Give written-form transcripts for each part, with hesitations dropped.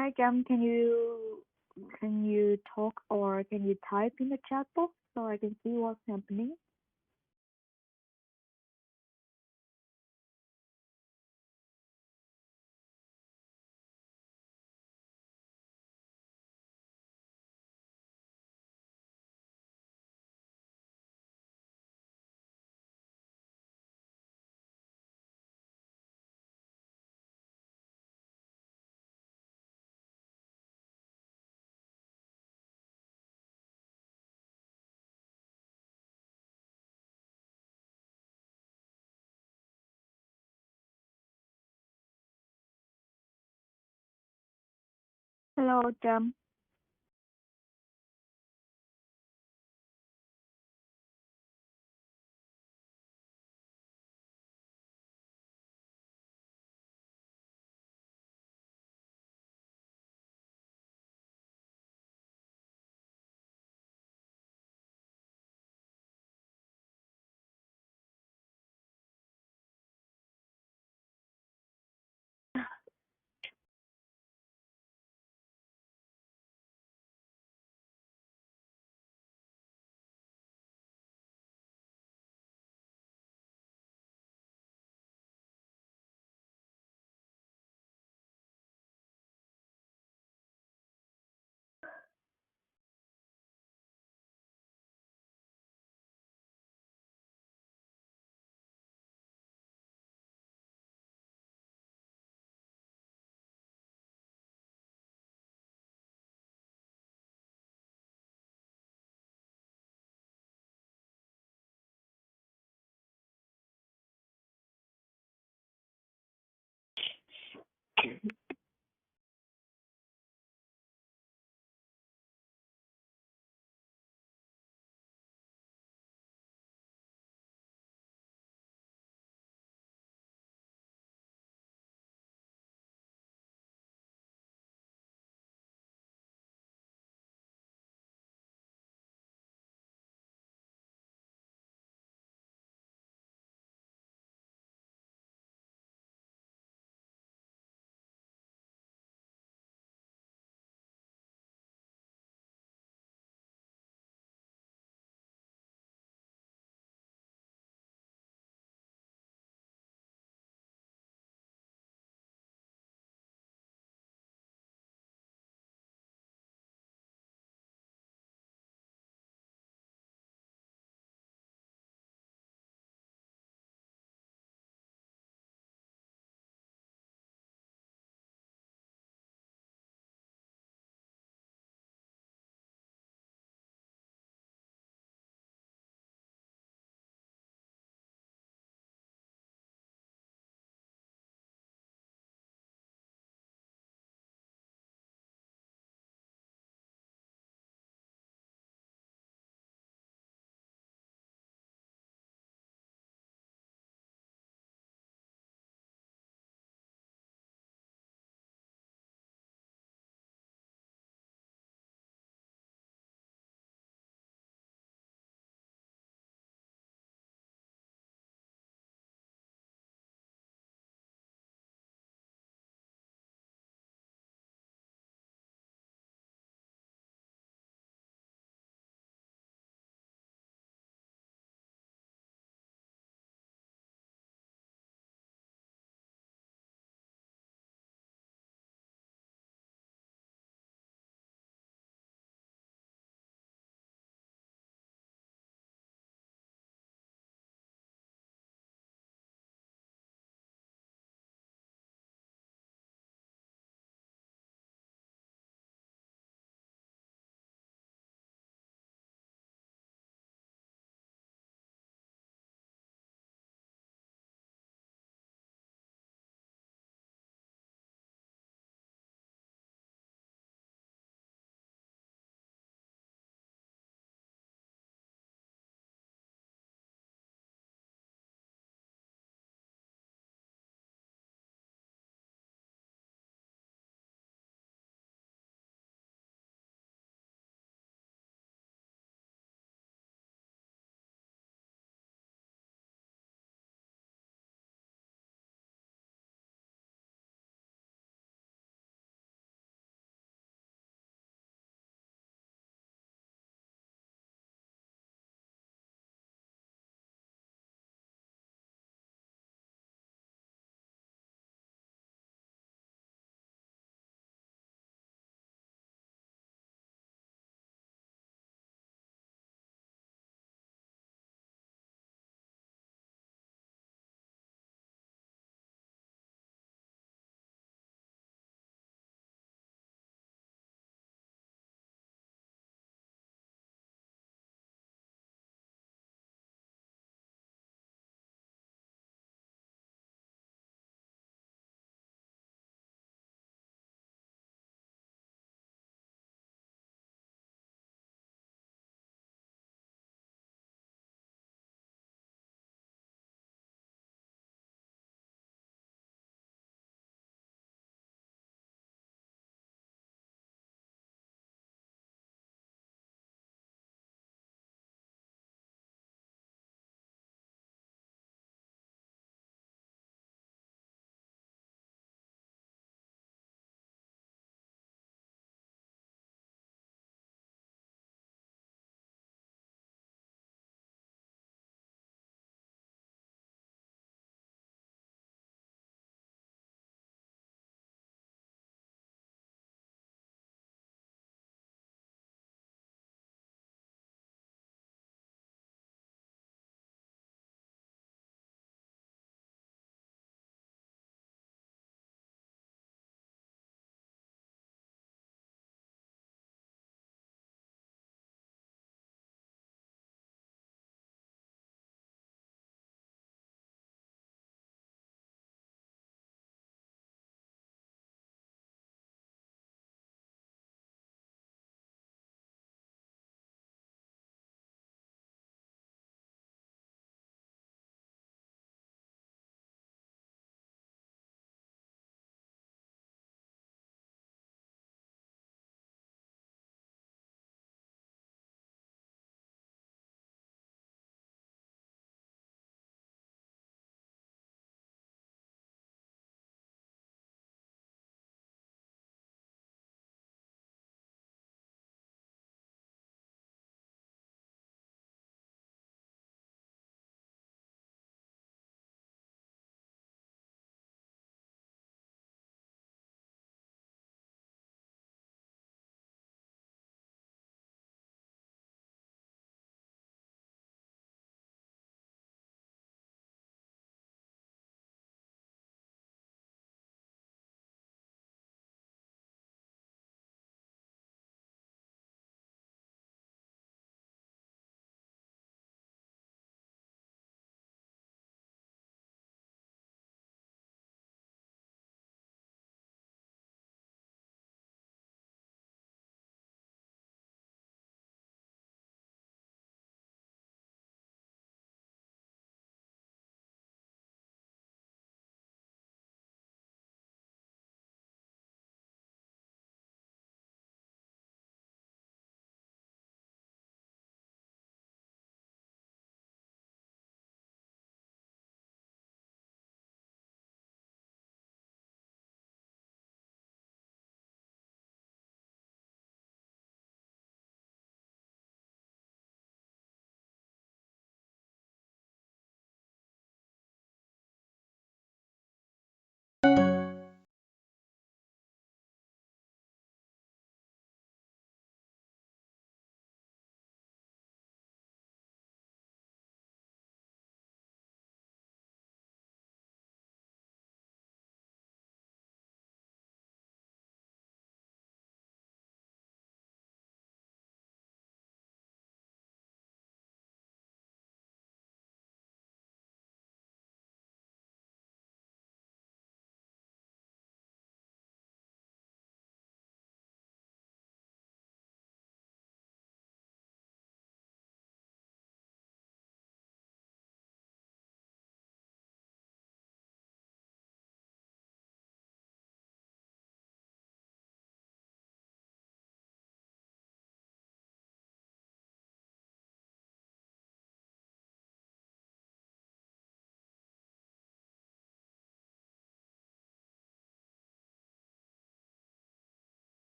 Hi, Cam. Can you talk or can you type in the chat box so I can see what's happening? Hello, Cam.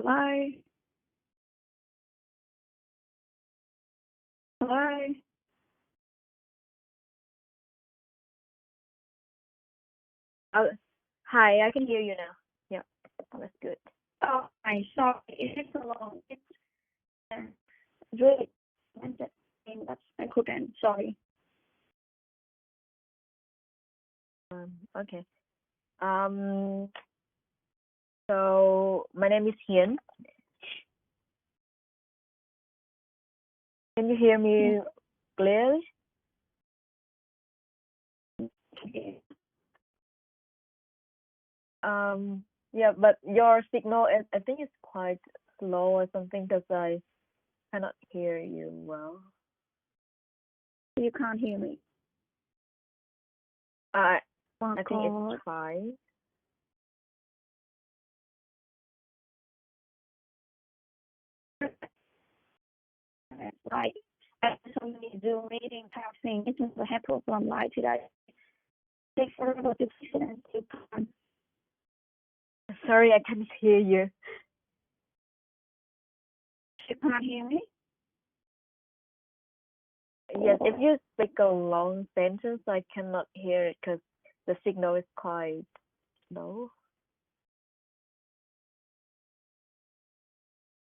Hello? Hello? Oh, hi, I can hear you now. Yeah, that's good. Oh, I'm sorry. It's so long. It's really that's I couldn't. Sorry. Okay. Um, so my name is Hiền. Can you hear me clearly? Okay. Yeah, but your signal, I think it's quite slow or something because I cannot hear you well. You can't hear me. I Oh, I think God. it's fine. Like, I so many Zoom meeting type thing. It was a happy problem like today. Take forever to fix it and still can't. Sorry, I can't hear you. You can't hear me? Yes, if you speak a long sentence, I cannot hear it because the signal is quite low.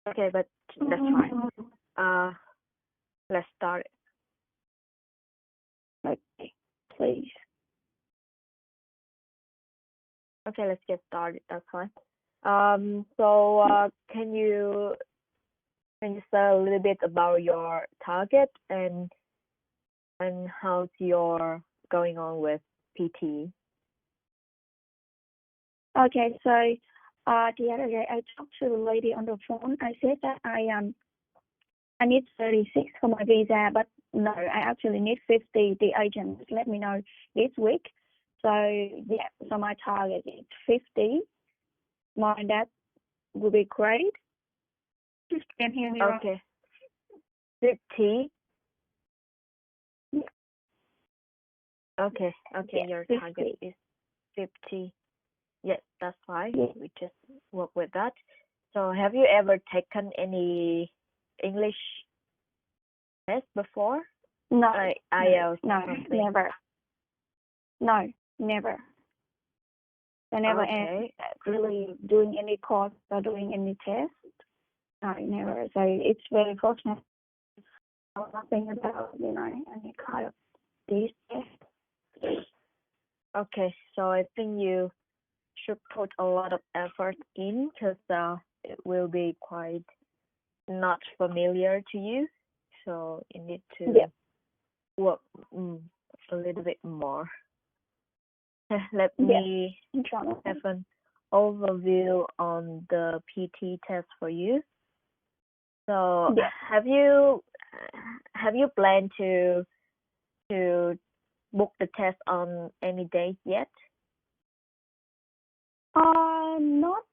Okay, but that's fine. Let's start. Okay, please. Okay, let's get started. That's fine. Can you say a little bit about your target and how's your going on with PT? Okay, so the other day I talked to the lady on the phone. I said that I need 36 for my visa, but no, I actually need 50. The agent just let me know this week. So yeah, so my target is 50. My that would be great. Just can hear me right? Okay, 50. Yeah. Okay, Yeah, your 50. target is 50. Yes, that's fine. Yeah. We just work with that. So have you ever taken any English test before? No, Like IELTS no, or something? never. No, never. I never am Okay. really doing any course or doing any test. No, never. So it's very fortunate. I know nothing about, any kind of these tests. Okay, so I think you should put a lot of effort in because it will be quite not familiar to you. So you need to Yeah. work a little bit more. Let Yeah. me Inshallah. have an overview on the PT test for you. So Yeah. have you planned to book the test on any date yet? Not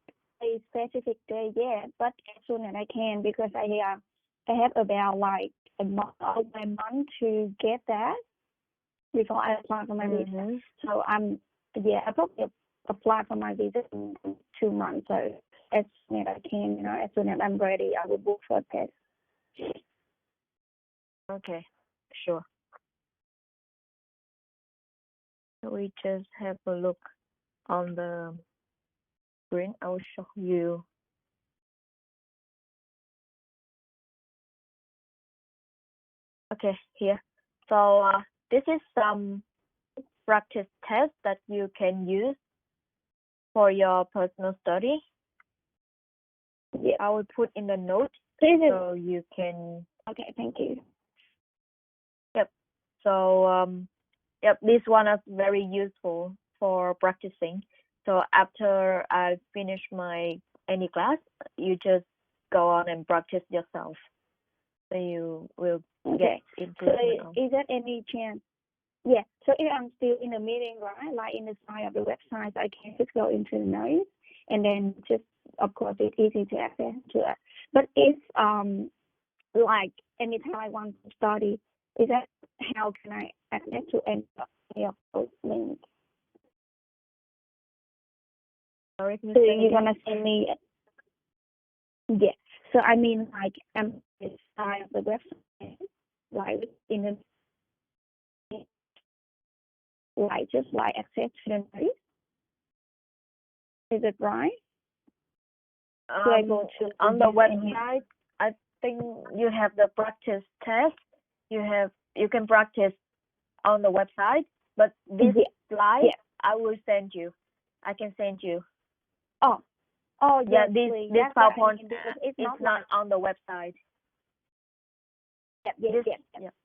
a specific day yet, but as soon as I can because I have about like over a month to get that before I apply for my visa. So I probably apply for my visa in 2 months. So as soon as I can, as soon as I'm ready, I will book for a test. Okay, sure. We just have a look on the screen. I will show you. Okay, here. So this is some practice tests that you can use for your personal study. Yeah. I will put in the notes so you can. Okay, thank you. Yep. So this one is very useful for practicing. So after I finish any class, you just go on and practice yourself. So you will get improvement. So is there any chance? Yeah. So if I'm still in the meeting, right, like in the side of the website, I can just go into the notes and then just, of course, it's easy to access to it. But if like anytime I want to study, is that how can I access to any of those links? Sorry, can you So say you're again? gonna send me Yeah. So I mean, like, inside of the website, like in the, like just like access to the notes. Is it right? To able to On the use any- website, I think you have the practice test. You can practice on the website, but this slide Yeah. I will send you. I can send you. Oh, Yeah, yes, this please. this That's what I PowerPoint mean, because it's is not not like, on the website.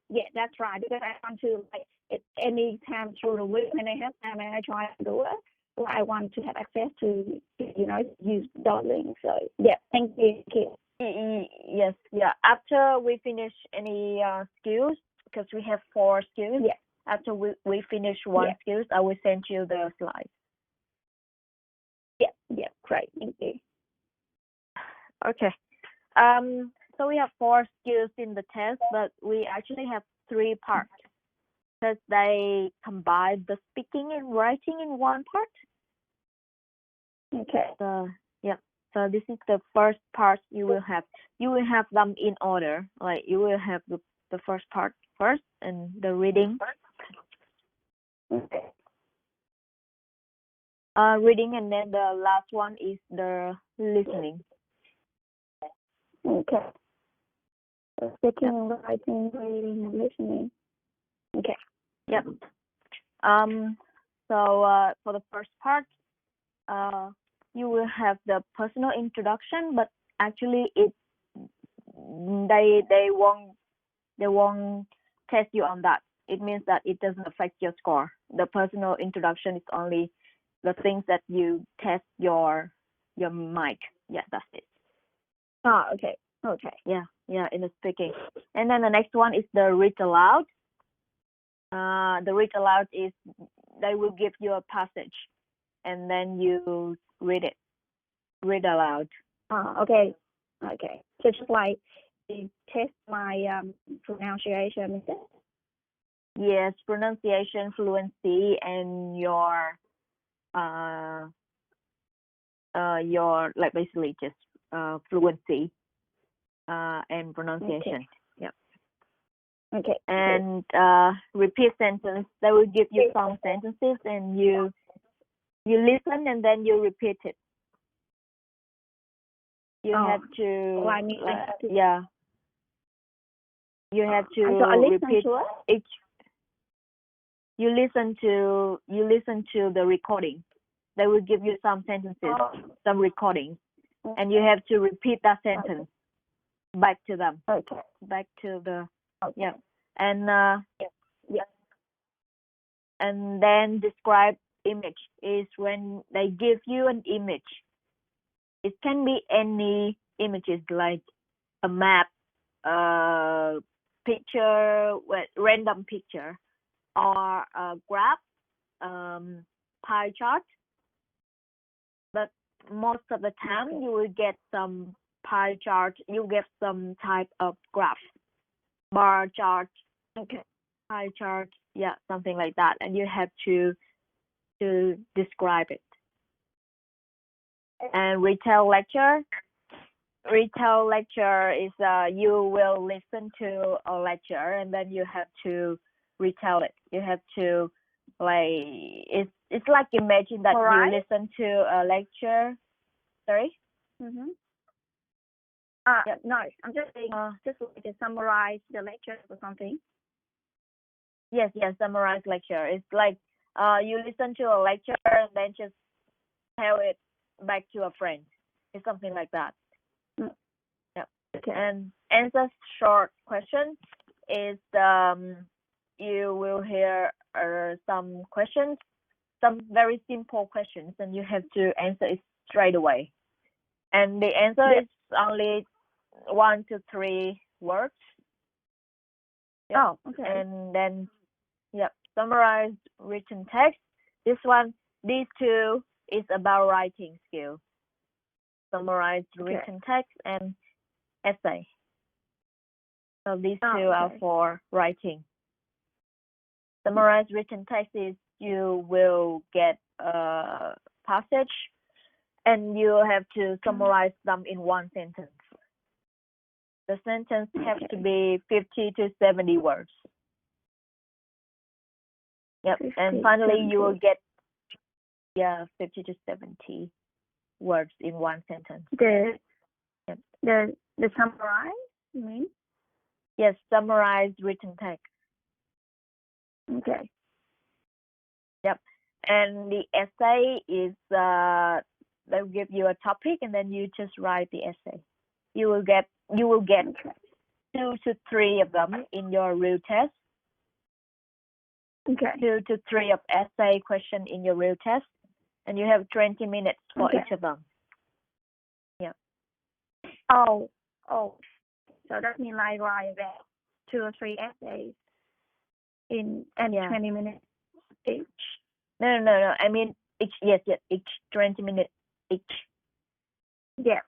yeah, that's right. Because I want to, like, any time through the week when I have time and I try to do it, well, I want to have access to, use Darling. So yeah, thank you. Yes, yeah. After we finish any skills, because we have 4 skills. Yeah. After we finish one skills, I will send you the slides. Yeah, great. Thank you. Okay. So we have 4 skills in the test, but we actually have 3 parts because they combine the speaking and writing in one part. Okay. So yeah. So this is the first part you will have. You will have them in order. Like you will have the first part first and the reading. Okay. Reading, and then the last one is the listening. Okay. So speaking, writing, reading, and listening. Okay. Yep. So for the first part, you will have the personal introduction, but actually they won't test you on that. It means that it doesn't affect your score. The personal introduction is only the things that you test your mic. Yeah, that's it. Okay. Okay. Yeah, in the speaking. And then the next one is the read aloud. The read aloud is they will give you a passage, and then you read aloud. Okay. Okay. So just like to test my pronunciation. Yes, pronunciation, fluency, and your like basically just fluency and pronunciation. Okay. Yep. Okay. And repeat sentence. They will give you some sentences, and you listen and then you repeat it. You have to yeah. You have to so I listen repeat to it? each. You listen to the recording. They will give you some sentences, some recordings, and you have to repeat that sentence back to them. Okay. Back to the yeah. And and then describe image is when they give you an image. It can be any images like a map, picture, random picture, or a graph, pie chart. But most of the time you will get some pie chart, you get some type of graph, bar chart, pie chart, yeah, something like that, and you have to describe it. And retell lecture is you will listen to a lecture and then you have to retell it. You have to it's like imagine that you listen to a lecture. Sorry. No, I'm just saying, just like to summarize the lecture or something. Yes, summarize lecture. It's like you listen to a lecture and then just tell it back to a friend. It's something like that. Yep. Okay. And answer short question is you will hear some questions, some very simple questions, and you have to answer it straight away. And the answer is only 1 to 3 words. Yep. Oh, okay. And then summarize written text. These 2 is about writing skill. Summarize written text and essay. So these 2 are for writing. Summarize written text is you will get a passage and you have to summarize them in one sentence. The sentence has to be 50 to 70 words. Yep. 50, And finally, 70. you will get 50 to 70 words in one sentence. The Yep. the summarize, you mean? Yes, summarize written text. Okay. Yep. And the essay is they'll give you a topic and then you just write the essay. You will get Okay. 2 to 3 of them in your real test. Okay. 2 to 3 of essay question in your real test, and you have 20 minutes for Okay. each of them. Yeah. Oh. So that means I write about 2 or 3 essays in 20 minutes each. No. I mean each. Yes. Each 20 minutes each. Yeah.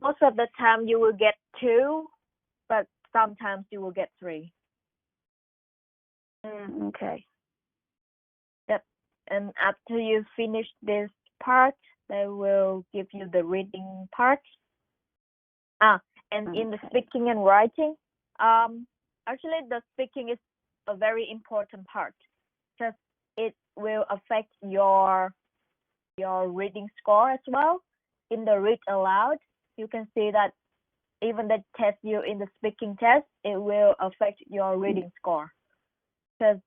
Most of the time you will get 2, but sometimes you will get 3. Okay. Yep. And after you finish this part, they will give you the reading part. And in the speaking and writing, actually the speaking is a very important part because it will affect your reading score as well. In the read aloud, you can see that even the test you in the speaking test, it will affect your reading score because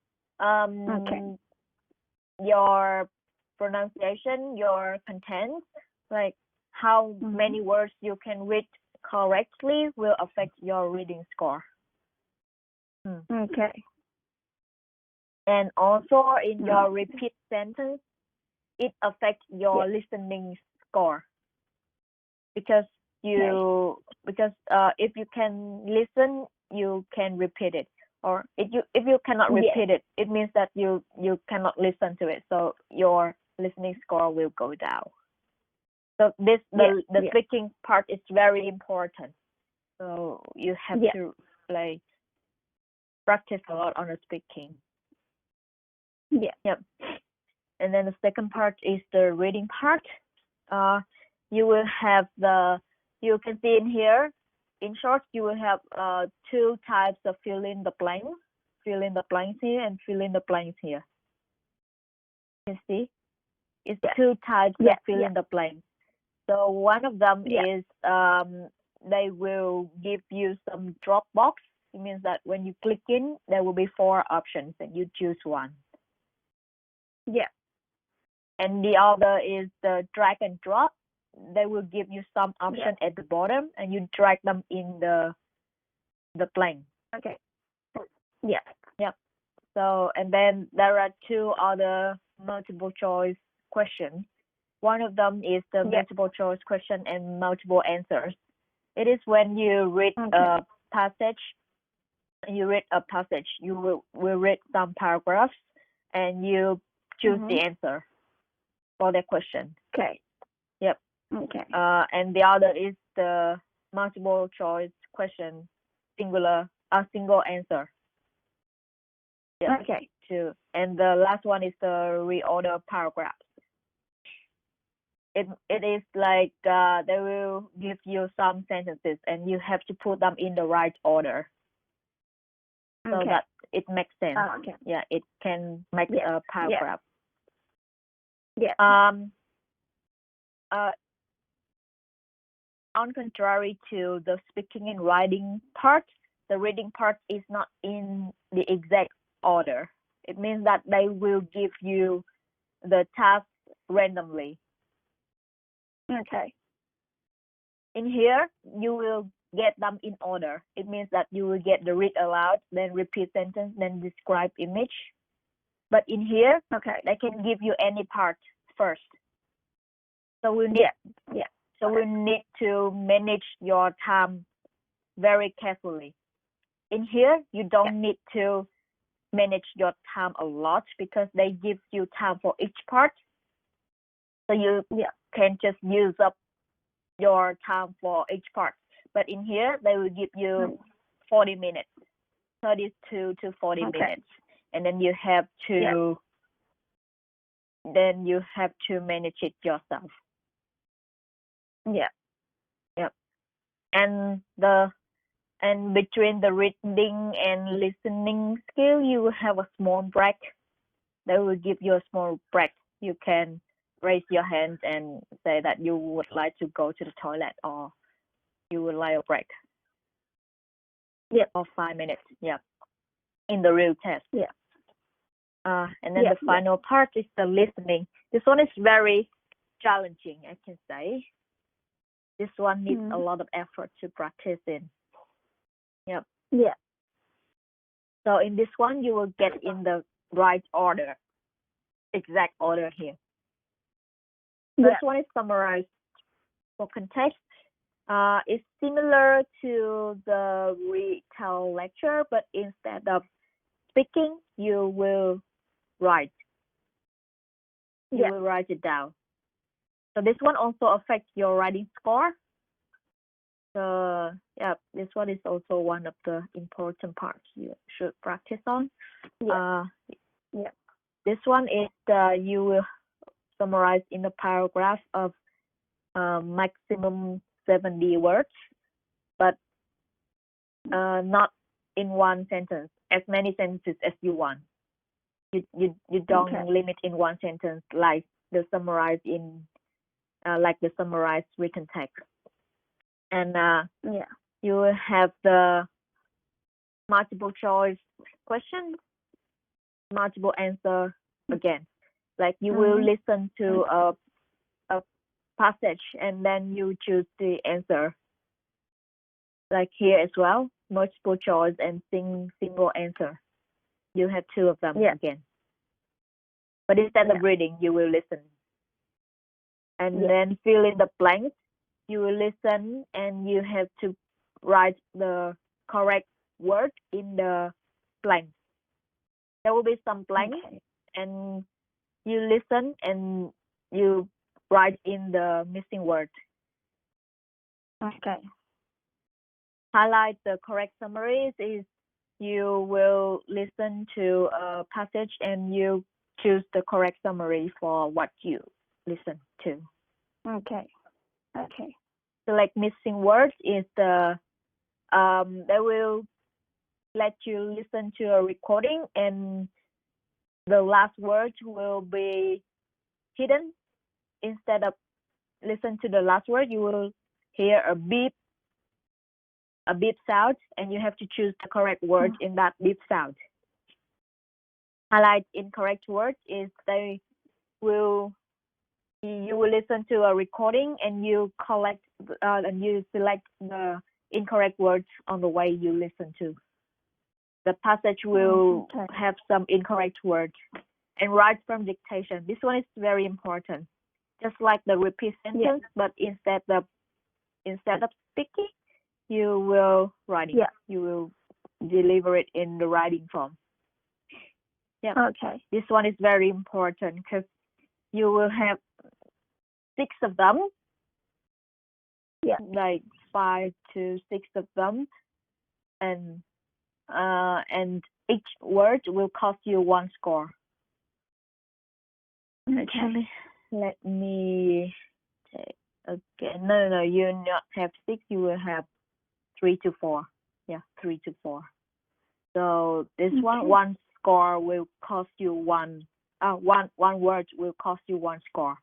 your pronunciation, your content, like how many words you can read correctly will affect your reading score. Okay. And also in your repeat sentence, it affects your listening score because if you can listen, you can repeat it. Or if you cannot repeat it, it means that you cannot listen to it. So your listening score will go down. So the speaking part is very important. So you have to practice a lot on the speaking. Yep. And then the second part is the reading part. You will have you can see in here, in short, you will have 2 types of fill in the blanks. Fill in the blanks here and fill in the blanks here. You see? It's 2 types of fill in the blanks. So one of them is they will give you some drop box. It means that when you click in, there will be 4 options and you choose one. Yeah. And the other is the drag and drop. They will give you some option at the bottom and you drag them in the blank. Okay. Yep. So, and then there are 2 other multiple choice questions. One of them is the multiple choice question and multiple answers. It is when you read a passage. You will read some paragraphs and you choose the answer for the question. Okay. Yep. Okay. And the other is the multiple choice question, single answer. Yep. Okay. 2. And the last one is the reorder paragraphs. It is like they will give you some sentences and you have to put them in the right order so that it makes sense. Okay. Yeah, it can make a paragraph. Yeah. On contrary to the speaking and writing part, the reading part is not in the exact order. It means that they will give you the task randomly. Okay. In here, you will get them in order. It means that you will get the read aloud, then repeat sentence, then describe image. But in here, they can give you any part first. So we need we need to manage your time very carefully. In here, you don't need to manage your time a lot because they give you time for each part. So you can just use up your time for each part. But in here, they will give you 40 minutes, 32 to 40 minutes. And then you have to manage it yourself. Yeah. Yep. And between the reading and listening skill, you will have a small break. They will give you a small break. You can raise your hand and say that you would like to go to the toilet, or you would like a break. Yeah. Or 5 minutes. Yeah. In the real test. Yeah. And then the final part is the listening. This one is very challenging, I can say. This one needs a lot of effort to practice in. Yep. Yeah. So in this one, you will get in the right order, exact order here. First one is summarized for context. It's similar to the retell lecture, but instead of speaking, you will write. You will write it down. So this one also affects your writing score. So yeah, this one is also one of the important parts you should practice on. This one is you will summarize in a paragraph of maximum 70 words, but not in one sentence, as many sentences as you want. You don't limit in one sentence like the summarized written text. And you will have the multiple choice question, multiple answer again. Like you will listen to a passage and then you choose the answer. Like here as well, multiple choice and single answer. You have two of them again. But instead of reading, you will listen. And then fill in the blanks. You will listen and you have to write the correct word in the blanks. There will be some blanks and you listen and you write in the missing word. Okay. Highlight the correct summaries is you will listen to a passage and you choose the correct summary for what you listen to. Okay. So like missing words is they will let you listen to a recording and the last word will be hidden. Instead of listen to the last word, you will hear a beep sound, and you have to choose the correct word in that beep sound. Highlight incorrect words is you will listen to a recording and you select the incorrect words on the way you listen to. The passage will have some incorrect words, and write from dictation. This one is very important. Just like the repeat sentence, but instead of speaking, you will writing. You will deliver it in the writing form. Yeah. Okay. This one is very important because you will have 6 of them. Yeah. Like 5 to 6 of them, and each word will cost you 1 score. Okay. Let me take. Okay. No. You not have 6. You will have 3 to 4. Yeah, 3 to 4. So this one score will cost you one word will cost you 1 score.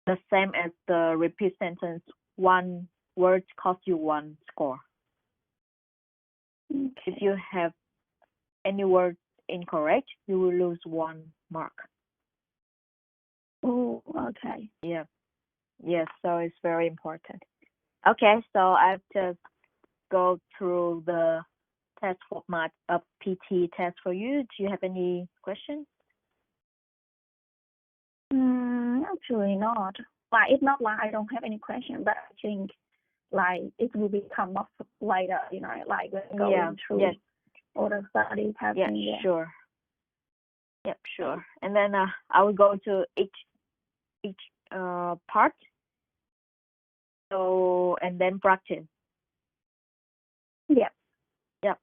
The same as the repeat sentence, 1 word costs you 1 score. Okay. If you have any word incorrect, you will lose 1 mark. Oh, okay. Yeah. Yes, so it's very important. Okay, so I've just go through the test format of PTE test for you. Do you have any questions? Actually not. Like, it's not like I don't have any question, but I think like it will become up later, like when going through all the studies happening. Yeah, sure. Yep, sure. And then I will go to each part. So and then practice. Yeah. Yep.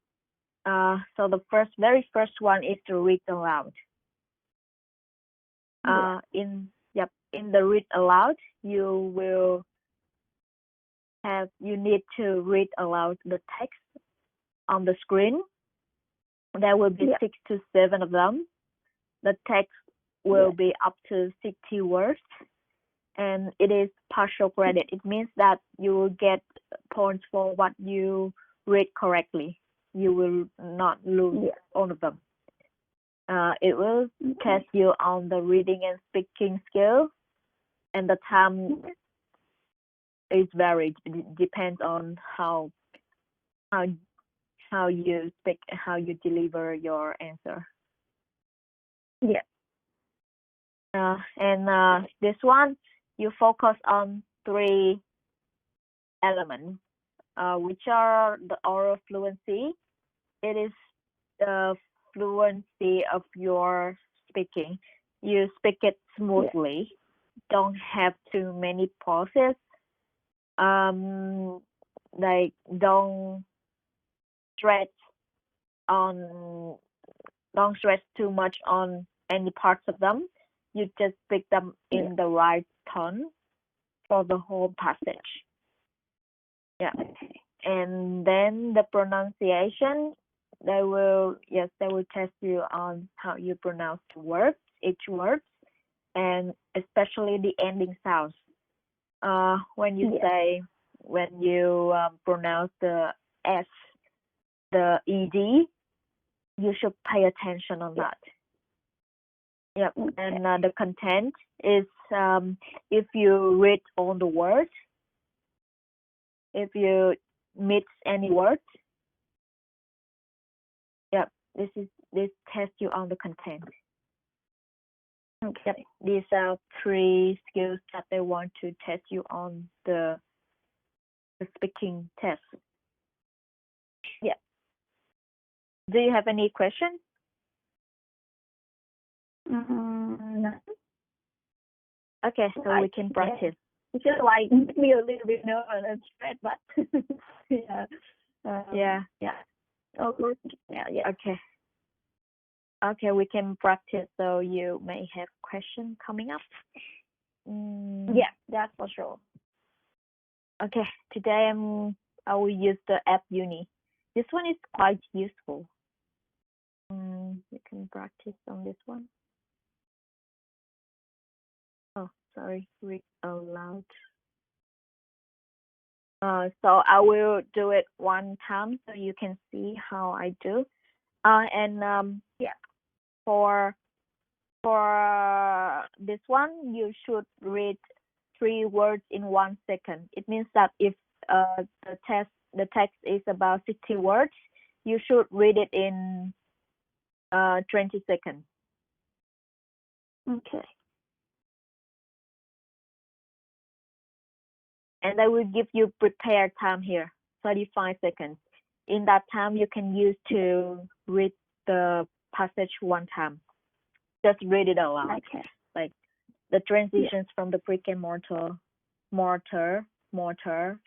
So the very first one is to read aloud. In in the read aloud, you need to read aloud the text on the screen. There will be 6 to 7 of them. The text will be up to 60 words, and it is partial credit. It means that you will get points for what you read correctly. You will not lose all of them. It will test you on the reading and speaking skill, and the time is varied. It depends on how you speak, how you deliver your answer. And this one, you focus on 3 elements, which are the oral fluency. It is the fluency of your speaking. You speak it smoothly. Don't have too many pauses. Like don't stress too much on any parts of them. You just speak them in the right tone for the whole passage. And then the pronunciation, they will test you on how you pronounce the words, each word, and especially the ending sounds. When you pronounce the S, the ED, you should pay attention on that. And the content is, if you read all the words, if you miss any words, this tests you on the content. These are 3 skills that they want to test you on the speaking test. Do you have any questions? No. Okay, so we can practice. It's just like me a little bit nervous and stressed, but Okay, we can practice, so you may have questions coming up. That's for sure. Okay, today I will use the app Uni. This one is quite useful. You can practice on this one. Oh, sorry, read aloud. So I will do it one time so you can see how I do. For this one, you should read 3 words in 1 second. It means that if the text is about 60 words, you should read it in 20 seconds. Okay. And I will give you prepared time here, 35 seconds. In that time, you can use to read the passage one time. Just read it aloud. Okay. Like the transitions from the brick and mortar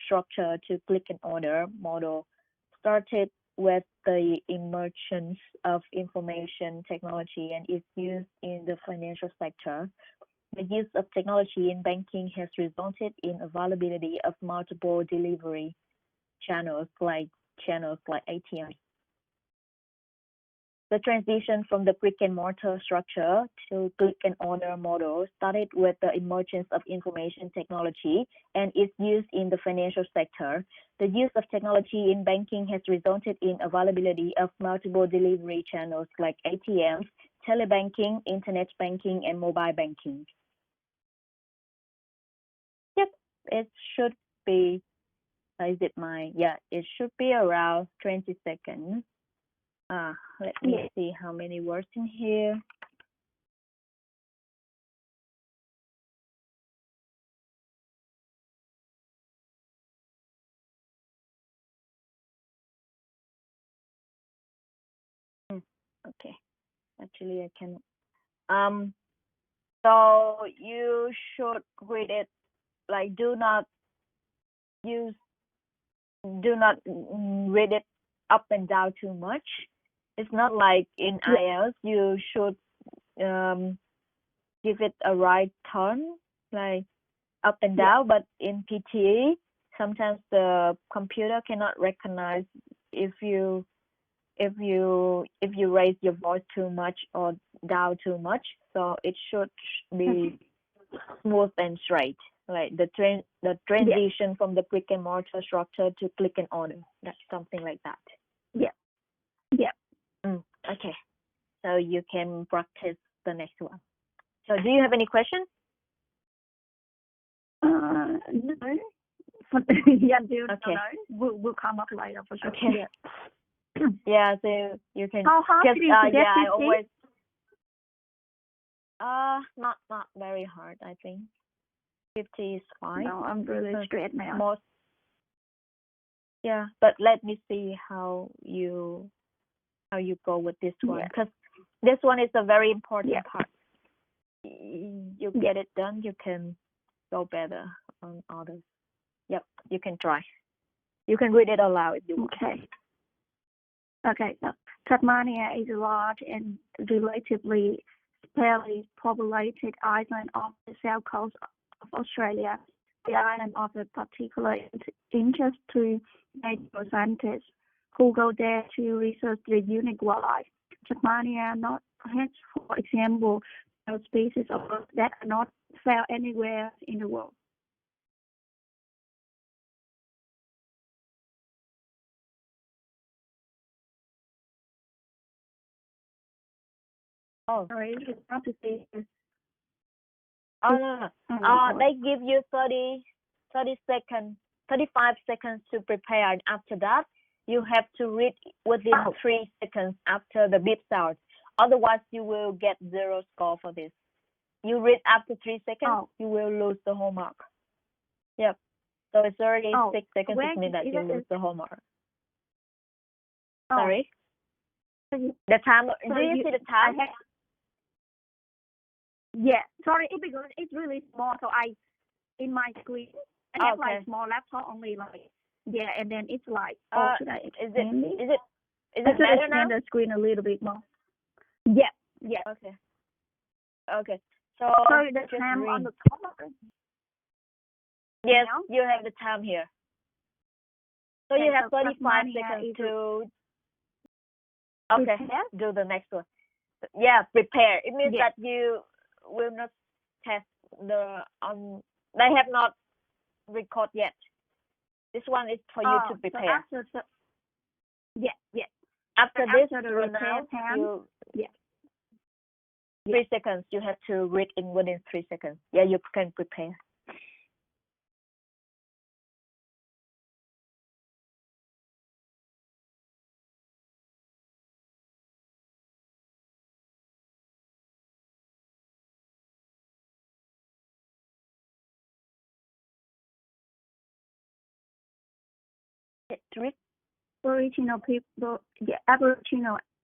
structure to click and order model started with the emergence of information technology and its use in the financial sector. The use of technology in banking has resulted in availability of multiple delivery channels like ATMs. The transition from the brick and mortar structure to click and order model started with the emergence of information technology and its use in the financial sector. The use of technology in banking has resulted in availability of multiple delivery channels like ATMs, telebanking, internet banking, and mobile banking. It should be, it should be around 20 seconds. Let me see how many words in here. Okay, actually I can. So you should read it, like do not read it up and down too much. It's not like in IELTS. You should give it a right turn, like up and down. But in PTE, sometimes the computer cannot recognize if you raise your voice too much or down too much. So it should be smooth and straight, like the transition from the brick and mortar structure to click and order. That's something like that. Yeah. Okay, so you can practice the next one. So do you have any questions? No. Okay. We'll come up later for sure. Okay. Yeah, so you can How hard just is it? yeah, I always not very hard, I think. 50 is fine. No, I'm really straight now. Yeah, but let me see how you go with this one, because this one is a very important part. You get it done, you can go better on others. Yep, you can try. You can read it aloud if you want. Okay. So Tasmania is a large and relatively sparsely populated island off the south coast of Australia. The island offers particular interest to natural scientists who go there to research the unique wildlife. Tasmania has, for example, species of birds that are not found anywhere in the world. Oh, sorry, it's not to say. Oh no. They give you 30 seconds, 35 seconds to prepare, and after that, you have to read within 3 seconds after the beep sound. Otherwise, you will get 0 score for this. You read after 3 seconds, you will lose the whole mark. Yep. So it's 36 seconds, it means that you lose the whole mark. Sorry? The time, do you see the time? Yeah, sorry, because it's really small, so in my screen, I have like small laptop only, like, and then it's like, should I expand is it better now? Expand the screen a little bit more. Yeah. Okay. So the time on the top. Yes, you have the time here. So you have 35 seconds to do the next one. Yeah, prepare. It means that you will not test they have not record yet. This one is for you to prepare. So After this, the repair time, 3 seconds. You have to read in within 3 seconds. Yeah, you can prepare. Aboriginal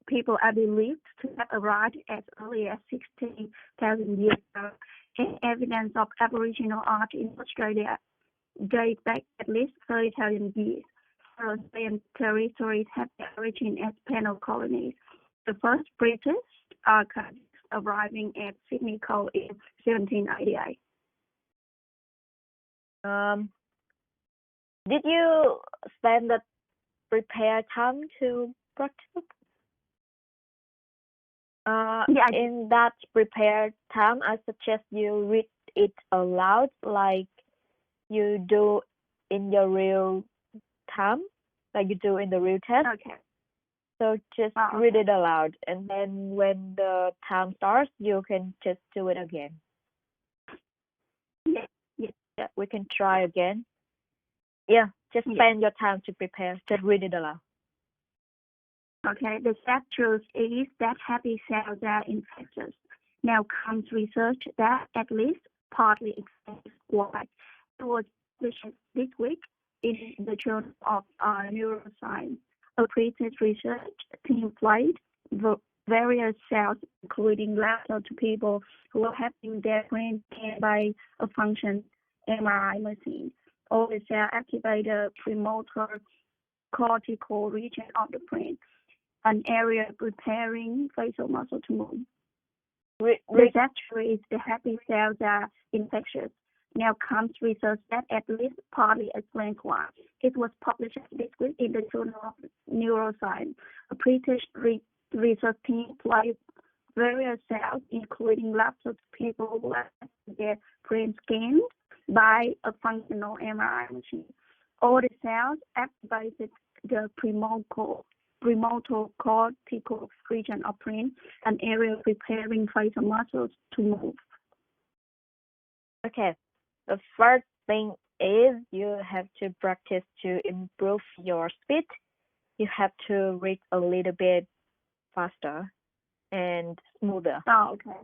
people are believed to have arrived as early as 60,000 years ago, and evidence of Aboriginal art in Australia dates back at least 30,000 years. Australian territories have their origin as penal colonies. The first British archives arriving at Sydney Coal in 1788. Did you spend the prepare time to practice? In that prepared time, I suggest you read it aloud like you do in your real time, like you do in the real test. Okay. So just read it aloud, and then when the time starts, you can just do it again. Yeah, we can try again. Yeah, just spend your time to prepare. Just read it aloud. Okay, the sad truth is that happy cells are infectious. Now comes research that at least partly explains why. It was published this week in the Journal of Neuroscience. A previous research team played various cells, including laughter, to people who were having their brain scanned by a function MRI machine. All the cells activate the premotor cortical region of the brain, an area preparing facial muscle to move. The factory is the happy cells are infectious. Now comes research that at least partly explains why. It was published this week in the Journal of Neuroscience. A British research team applied various cells, including lots of people who had their brain scanned by a functional MRI machine. All the cells activated the premotor cortical region of brain, an area preparing facial muscles to move. Okay. The first thing is you have to practice to improve your speed. You have to read a little bit faster and smoother. Oh, okay.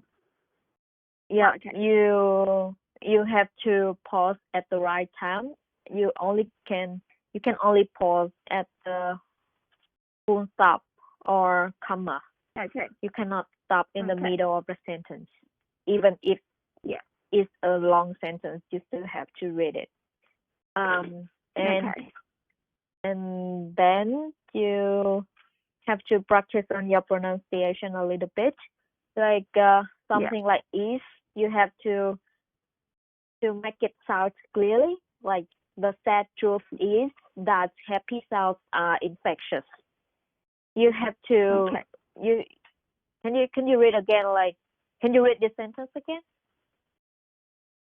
Yeah, okay. You have to pause at the right time. You can only pause at the full stop or comma. Okay. You cannot stop in the Okay. middle of the sentence. Even if it's a long sentence, you still have to read it. And then you have to practice on your pronunciation a little bit. Like something like is, you have to make it sound clearly. Like the sad truth is that happy sounds are infectious. You have to Can you read again? Like, can you read this sentence again?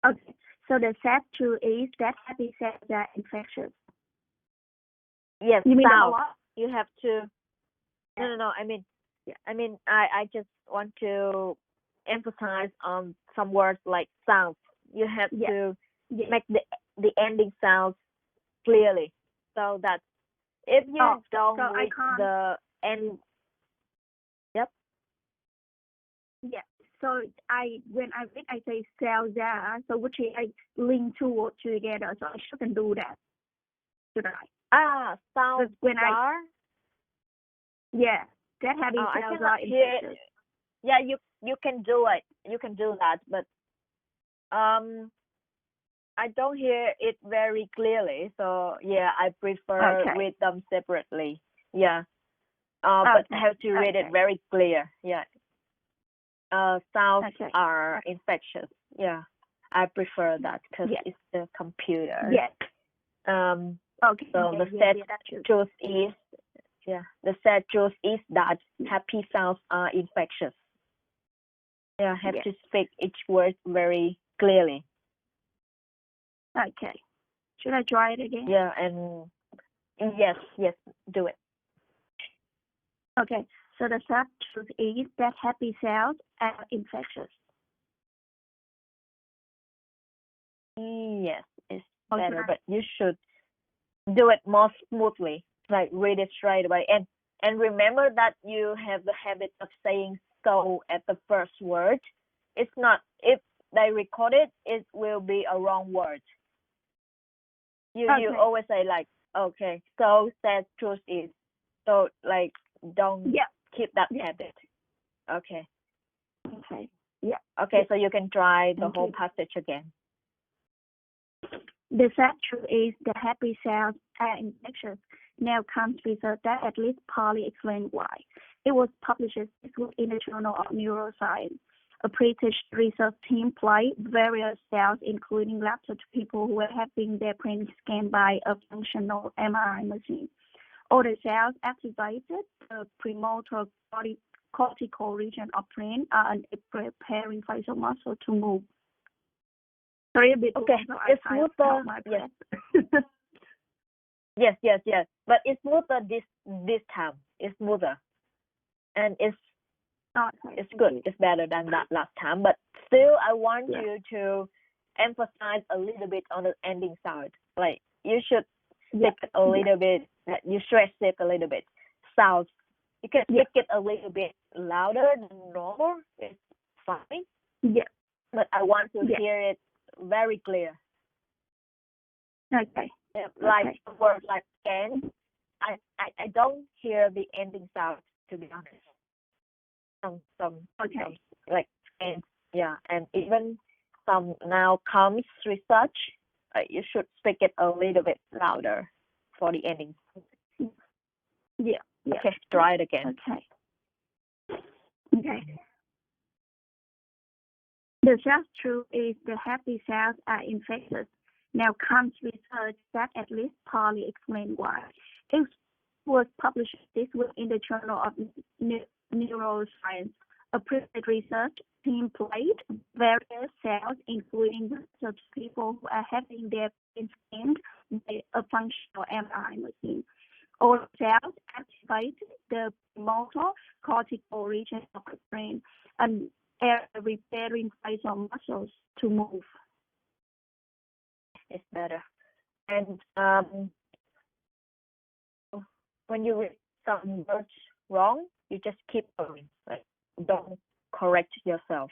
Okay. So the sad truth is that happy cells are infectious. Yes. You mean sound. what? You have to. No. I mean, I just want to emphasize on some words like sounds. You have to make the ending sounds clearly, so that if you don't read the end. Yep. Yeah. So when I read, I say cells are. So which I link two words together. So I shouldn't do that, should I? Sounds when are. Yeah, that happy cells are infectious. Yeah, you can do it. You can do that, but I don't hear it very clearly. So yeah, I prefer read them separately. Yeah. But I have to read it very clear. Yeah. Sounds are infectious. Yeah, I prefer that because it's the computer. Yeah. So the sad truth is, the sad truth is that happy sounds are infectious. Yeah, have to speak each word very clearly. Okay. Should I try it again? Yeah, and yes, do it. Okay. So the sad truth is that happy cells are infectious. Yes, it's better, but you should do it more smoothly. Like read it straight away, and remember that you have the habit of saying "so" at the first word. It's not, if they record it, it will be a wrong word. You always say like, okay, so sad truth is. So like, don't keep that habit. Okay. Okay. Yeah. Okay, so you can try the whole passage again. The sad truth is the happy cells are infectious. Now comes research that at least partly explains why. It was published this week in the Journal of Neuroscience. A British research team applied various cells, including lots of people who were having their brain scanned by a functional MRI machine. All the cells activated the premotor cortical region of brain and preparing facial muscle to move. Sorry, a bit. Okay, it's smoother. Yes. Yes. But it's smoother this time. It's smoother, and it's good. It's better than that last time. But still, I want you to emphasize a little bit on the ending sound. Like you should speak a little bit. You stress it a little bit. Sounds. You can speak it a little bit louder than normal. It's fine. Yeah. But I want to hear it very clear. Okay. Yeah, like words like "and," I don't hear the ending sound, to be honest. Some like "and," and even some now comes research. You should speak it a little bit louder for the ending. Yeah. Okay, try it again. Okay. The sales truth is the happy cells are infectious. Now comes research that at least partly explain why. It was published this week in the Journal of Neuroscience. A private research team played various cells, including research people who are having their brains scanned by a functional MRI machine. All cells activate the motor cortical region of the brain and repairing facial muscles to move. It's better. And when you read some words wrong, you just keep going. Like, don't correct yourself.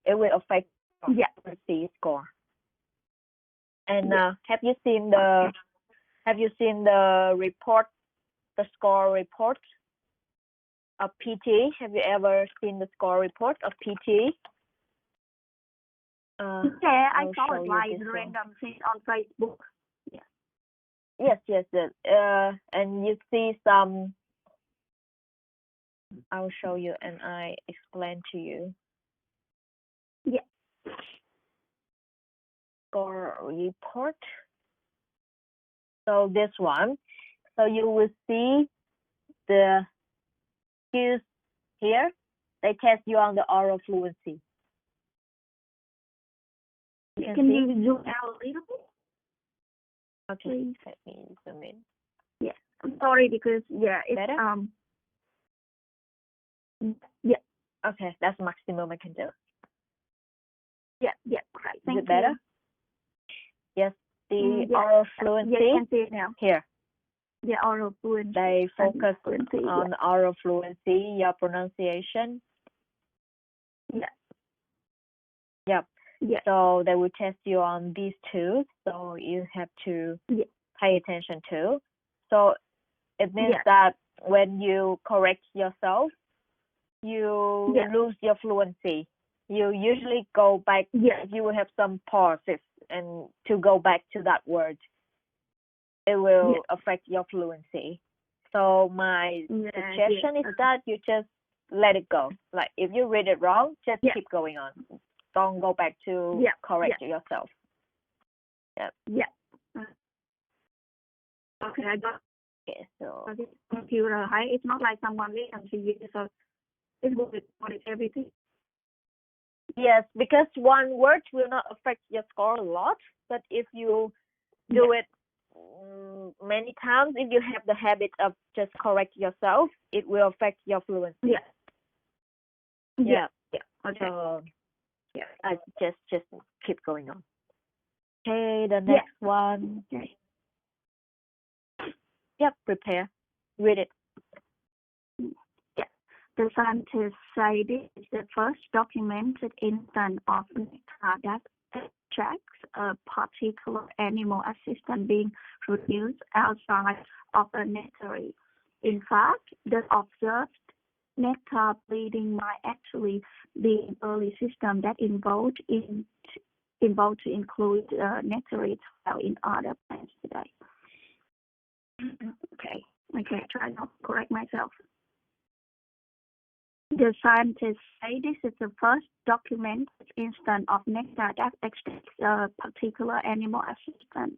It will affect your C score. And have you seen the report, the score report of PTE? Have you ever seen the score report of PTE? Yeah, I saw it like random things on Facebook. Yes. And you see some. I'll show you and I explain to you. Yeah. Score report. So this one. So you will see the cues here. They test you on the oral fluency. Can you zoom out a little bit? Okay, please. Let me zoom in. Yeah, I'm sorry because it's better. Yeah. Okay, that's the maximum I can do. Yeah, right. Thank you. Is it better? Yes, the oral fluency. Yeah, I can see it now. Here. The oral fluency. They focus on oral fluency, your pronunciation. Yeah. Yep. Yeah. So they will test you on these two. So you have to pay attention to. So it means that when you correct yourself, you lose your fluency. You usually go back. You will have some pauses and to go back to that word. It will affect your fluency. So my suggestion is that you just let it go. Like if you read it wrong, just keep going on. Don't go back to correct yourself. Yeah. Okay, I got. Okay, so this computer, right? It's not like someone listens to you, so it will record everything. Yes, because one word will not affect your score a lot, but if you do it many times, if you have the habit of just correct yourself, it will affect your fluency. Yeah. Okay. So I just keep going on. Okay, the next one. Okay. Yep, prepare. Read it. Yeah. The scientists say this is the first documented instance of nectar that extracts a particular animal assistant being produced outside of a nectary. In fact, the observed nectar bleeding might actually be an early system that involved to include nectary found in other plants today. Okay, try not to correct myself. The scientists say this is the first documented instance of nectar that extracts a particular animal assistant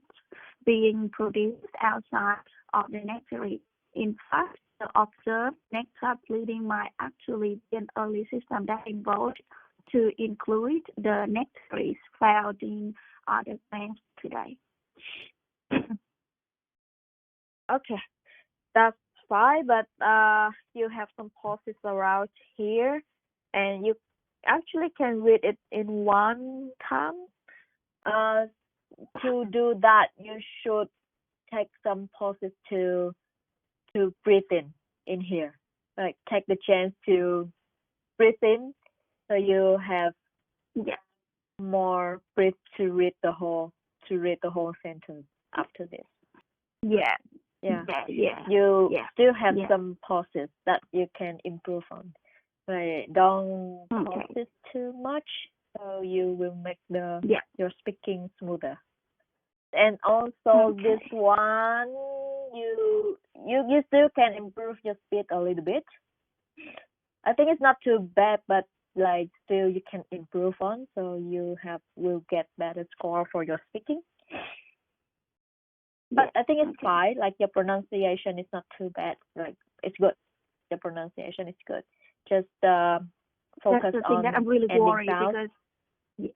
being produced outside of the nectary. In fact, the observed nectar bleeding might actually be an early system that involved to include the nectaries found in other plants today. Okay, that's fine, but you have some pauses around here, and you actually can read it in one time. To do that, you should take some pauses to breathe in here. Like take the chance to breathe in, so you have more breath to read the whole sentence after this. You still have some pauses that you can improve on. But don't pause it too much, so you will make your speaking smoother. And also this one, you still can improve your speed a little bit. I think it's not too bad, but like still you can improve on, so you will get better score for your speaking. But I think it's fine. Like your pronunciation is not too bad. Like it's good. The pronunciation is good. Just focus That's the thing on that I'm really ending worried sounds. because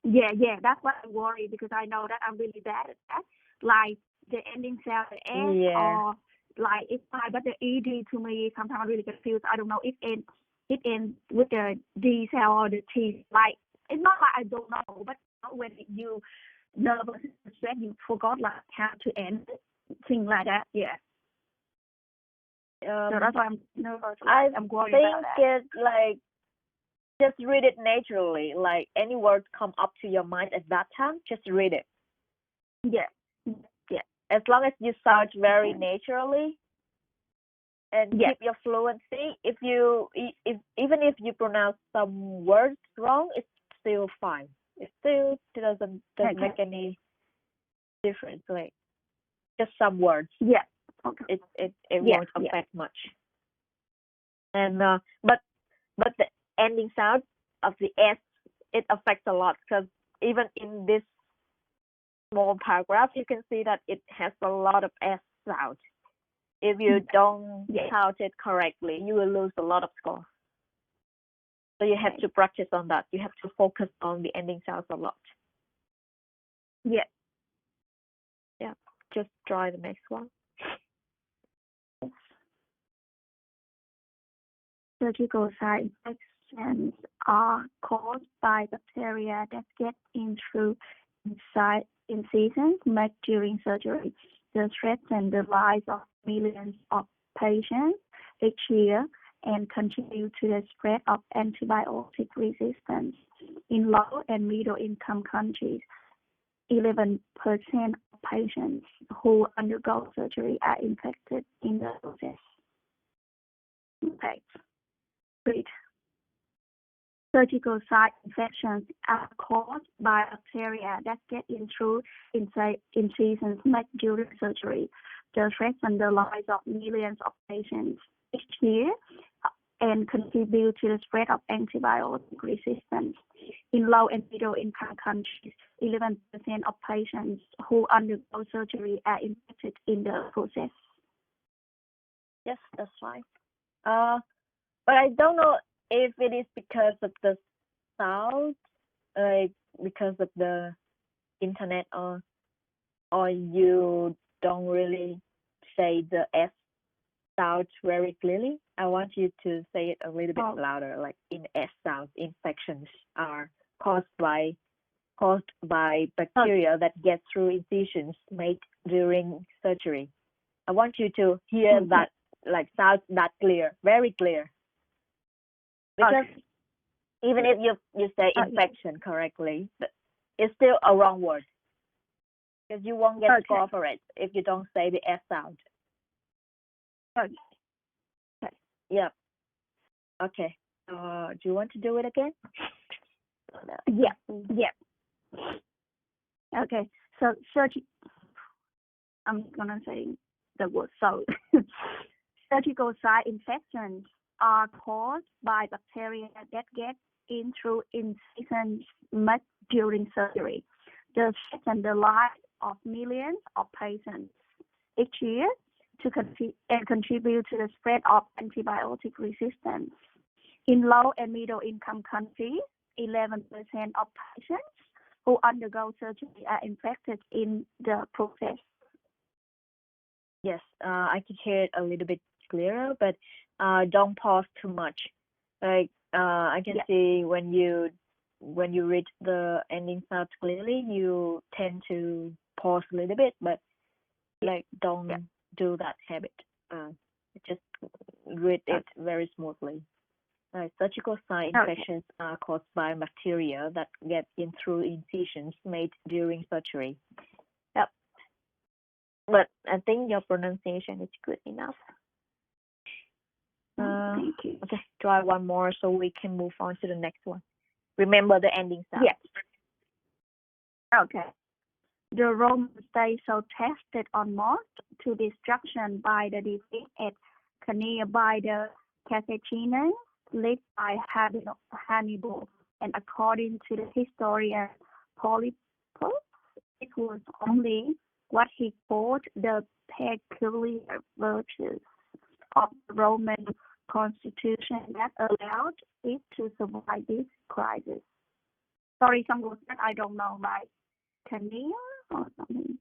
yeah, that's what I'm worried because I know that I'm really bad at that. Like the ending sound, the S or like it's fine, but the ED to me sometimes I'm really confused. I don't know if it ends with the D sound or the T. Like it's not like I don't know, but when you nervous stress, you forgot like how to end things like that. Yeah. So that's why I'm nervous. Like, I'm worried about that. I think it like just read it naturally. Like any word come up to your mind at that time, just read it. Yeah. As long as you sound very naturally and keep your fluency. If even if you pronounce some words wrong, it's still fine. It still doesn't make any difference. Like just some words. Yeah. Okay. It won't affect much. And but the ending sound of the S, it affects a lot because even in this small paragraph, you can see that it has a lot of S sound. If you don't count it correctly, you will lose a lot of score. So you have to practice on that. You have to focus on the ending sounds a lot. Yeah. Just try the next one. Surgical site infections are caused by bacteria that get in through inside incisions made during surgery. They threaten the lives of millions of patients each year and contribute to the spread of antibiotic resistance. In low and middle income countries, 11% of patients who undergo surgery are infected in the process. Okay. Great. Surgical site infections are caused by bacteria that get in through incisions made during surgery. They threaten the lives of millions of patients each year and contribute to the spread of antibiotic resistance. In low and middle income countries, 11% of patients who undergo surgery are infected in the process. Yes, that's fine. But I don't know if it is because of the sound, like because of the internet, or you don't really say the S sound very clearly. I want you to say it a little bit louder, like in S sound. Infections are caused by bacteria that get through incisions made during surgery. I want you to hear that, like sound that clear, very clear. Because even if you say infection correctly, it's still a wrong word. Because you won't get score for it if you don't say the S sound. Okay. Yep. Okay. Do you want to do it again? Yeah. Okay. So I'm gonna say the word so. Surgical site infections are caused by bacteria that get in through incisions made during surgery. They threaten the lives of millions of patients each year and contribute to the spread of antibiotic resistance. In low and middle income countries, 11% of patients who undergo surgery are infected in the process. Yes, I can hear it a little bit clearer, but don't pause too much. Like I can see when you read the ending sound clearly, you tend to pause a little bit, but like don't do that habit. Just read it very smoothly. Surgical site infections are caused by bacteria that get in through incisions made during surgery. Yep. But I think your pronunciation is good enough. Thank you. Okay, try one more so we can move on to the next one. Remember the ending sound. Yes. Okay. The Roman so tested on moth to destruction by the defeat at Canea by the Carthaginians led by Hannibal, and according to the historian Polybius, it was only what he called the peculiar virtues of the Roman constitution that allowed it to survive this crisis. Sorry, some words that I don't know, like Cania or something.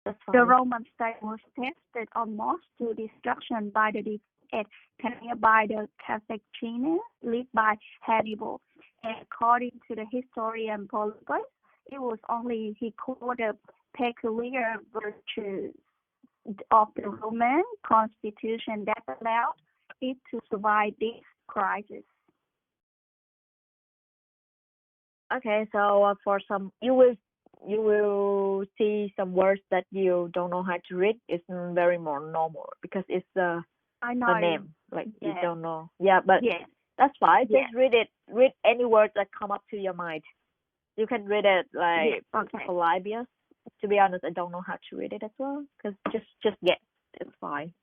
That's The fine. Roman state was tested almost to destruction by the defeat at Cania by the Carthaginians, led by Hannibal. And according to the historian Polybius, it was only he called the peculiar virtues of the Roman constitution that allowed it to survive this crisis. Okay, so for some, you will see some words that you don't know how to read. It's very more normal because it's I know. a name, like you Yeah. don't know. Yeah, but Yes. that's fine. Yeah. Just read it. Read any word that come up to your mind. You can read it like Yeah. Okay. Polybius. To be honest, I don't know how to read it as well. Cause just get it's fine.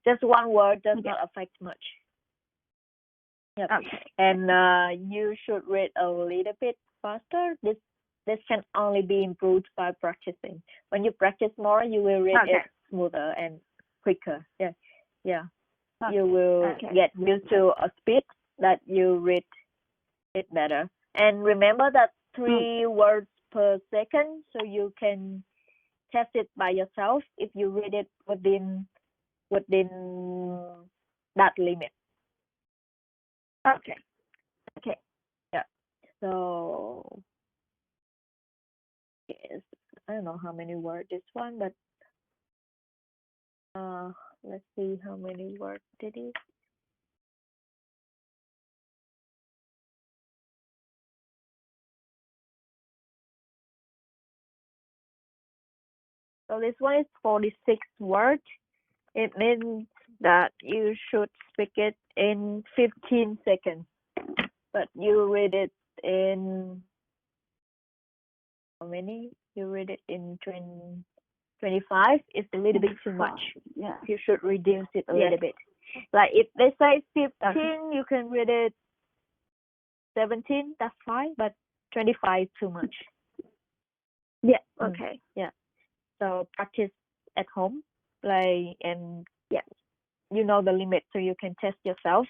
Just one word does Yeah. not affect much. Yep. Okay. And you should read a little bit faster. This can only be improved by practicing. When you practice more, you will read Okay. it smoother and quicker. Yeah. Okay. You will Okay. get used to a speed that you read it better. And remember that 3 words per second, so you can test it by yourself if you read it within that limit. Okay. Okay. Yeah. So yes, I don't know how many words this one, but let's see how many words it is. So this one is 46 words. It means that you should speak it in 15 seconds, but you read it in how many? You read it in 25. It's a little bit too much. Yeah. You should reduce it a Yes. little bit. Like if they say 15, Okay. you can read it 17. That's fine, but 25 is too much. Yeah. Okay. Yeah. So practice at home, and Yeah. you know the limit, so you can test yourself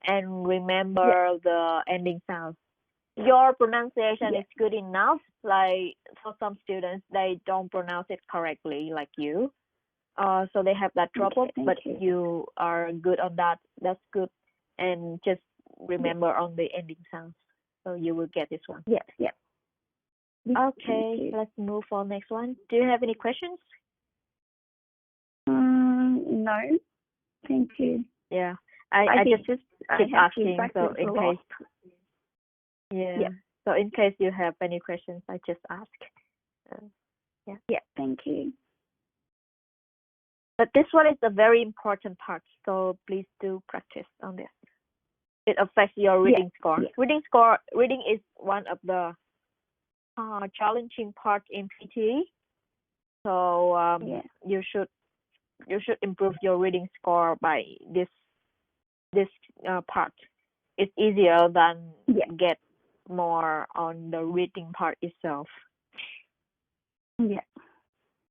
and remember the ending sounds. Your pronunciation is good enough. Like for some students, they don't pronounce it correctly, like you. So they have that trouble, Okay, but you. you are good on that. That's good. And just remember on the ending sounds, so you will get this one. Yeah. Yeah. Okay, let's move on next one. Do you have any questions? No, thank you. Yeah, I just keep asking, so in case. Yeah. So in case you have any questions, I just ask. Yeah, thank you. But this one is a very important part, so please do practice on this. It affects your reading score. Yeah. Reading is one of the challenging part in PTE. So you should improve your reading score by this part. It's easier than get more on the reading part itself. Yeah.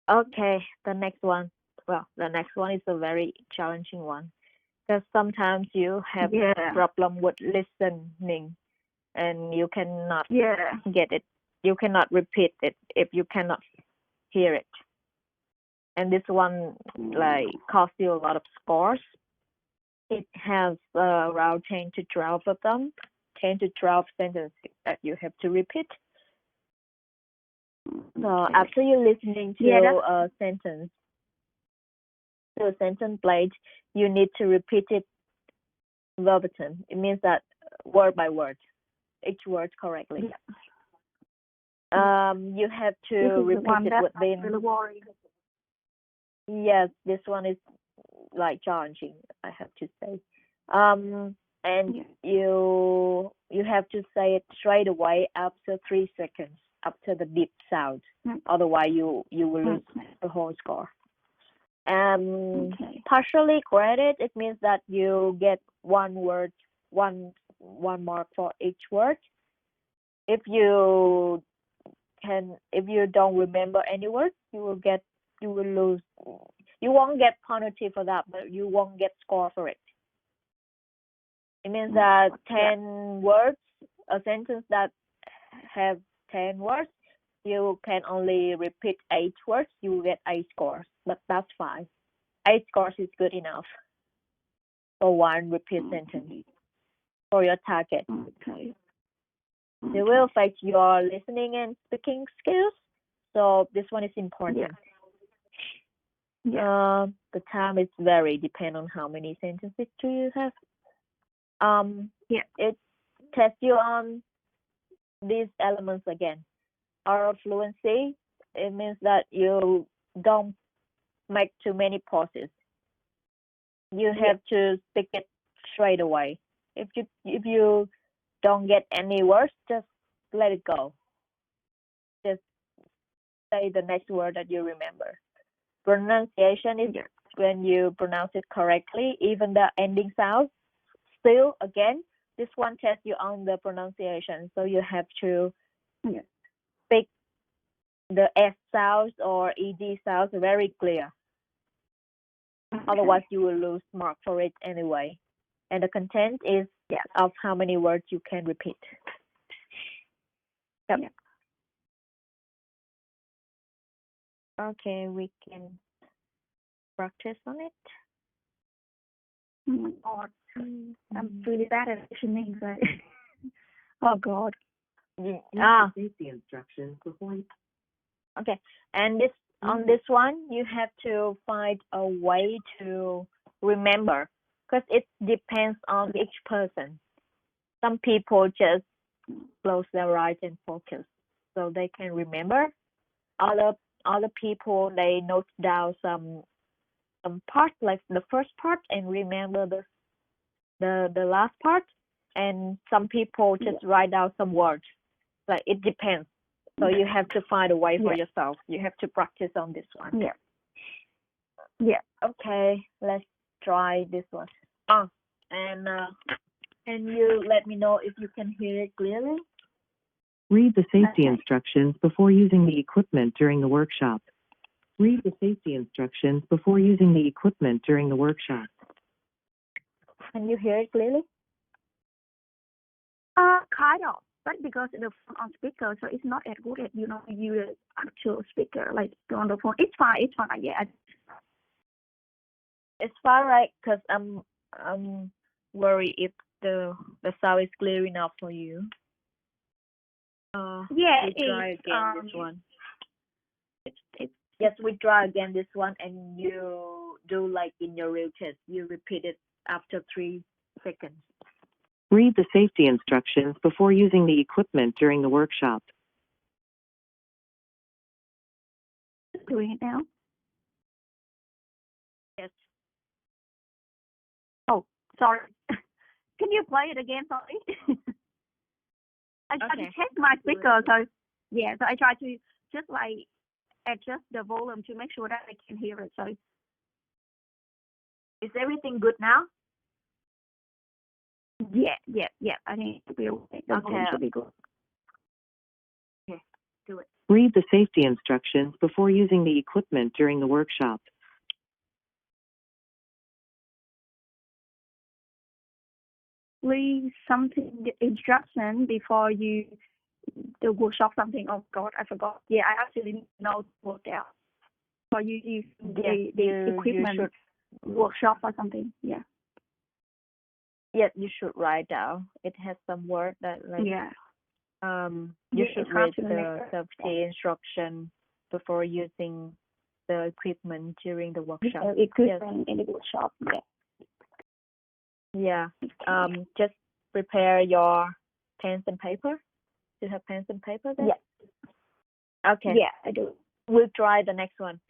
Okay, the next one. Well, the next one is a very challenging one because sometimes you have problem with listening and you cannot get it. You cannot repeat it if you cannot hear it. And this one like costs you a lot of scores. It has around 10 to 12 of them, 10 to 12 sentences that you have to repeat. So after you're listening to a sentence, plate, you need to repeat it verbatim. It means that word by word, each word correctly. You have to repeat it within. Really worrying. Yes, this one is like challenging, I have to say. And you have to say it straight away after 3 seconds after the beep sound. Otherwise, you will lose the whole score. Partially graded, it means that you get 1 word one mark for each word. If you don't remember any words, you will lose. You won't get penalty for that, but you won't get score for it. It means that 10 words, a sentence that have 10 words, you can only repeat 8 words, you will get 8 scores, but that's fine. 8 scores is good enough for one repeat sentence for your target. Okay. They will affect your listening and speaking skills, so this one is important. The time is very depend on how many sentences do you have. It tests you on these elements again. Oral fluency, it means that you don't make too many pauses. You have to speak it straight away. If you don't get any words, just let it go. Just say the next word that you remember. Pronunciation is when you pronounce it correctly, even the ending sounds. Still, again, this one tests you on the pronunciation. So you have to speak the S sounds or ED sounds very clear. Otherwise, you will lose mark for it anyway. And the content is of how many words you can repeat. Okay, we can practice on it. Oh my God, I'm really bad at listening. So. Oh God. Safety instructions before you... Okay, and on this one, you have to find a way to remember, because it depends on each person. Some people just close their eyes and focus, so they can remember. Other people, they note down some part, like the first part, and remember the last part. And some people just write down some words. Like, it depends. So you have to find a way for yourself. You have to practice on this one. Okay, let's try this one. And can you let me know if you can hear it clearly? Read the safety instructions before using the equipment during the workshop. Read the safety instructions before using the equipment during the workshop. Can you hear it clearly? Kind of, but because the phone on speaker, so it's not as good as you actual speaker like on the phone. It's fine. Yeah. It's fine, right? Because I'm worried if the sound is clear enough for you. We try again this one. Yes, we try again this one, and you do like in your real test. You repeat it after 3 seconds. Read the safety instructions before using the equipment during the workshop. Doing it now? Yes. Oh, sorry. Can you play it again, sorry? I tried to check my speaker, so I try to just like adjust the volume to make sure that I can hear it. So, is everything good now? Yeah. I think the volume should be good. Okay, do it. Read the safety instructions before using the equipment during the workshop. Read the instruction before you the workshop something. Oh God, I forgot. Yeah, I actually know what down. For you use the equipment workshop or something. Yeah. Yes, you should write down. It has some word that like you should read the safety instruction before using the equipment during the workshop. Equipment in the workshop. Yeah. Just prepare your pens and paper. Do you have pens and paper there? Yeah. Okay. Yeah, I do. We'll try the next one.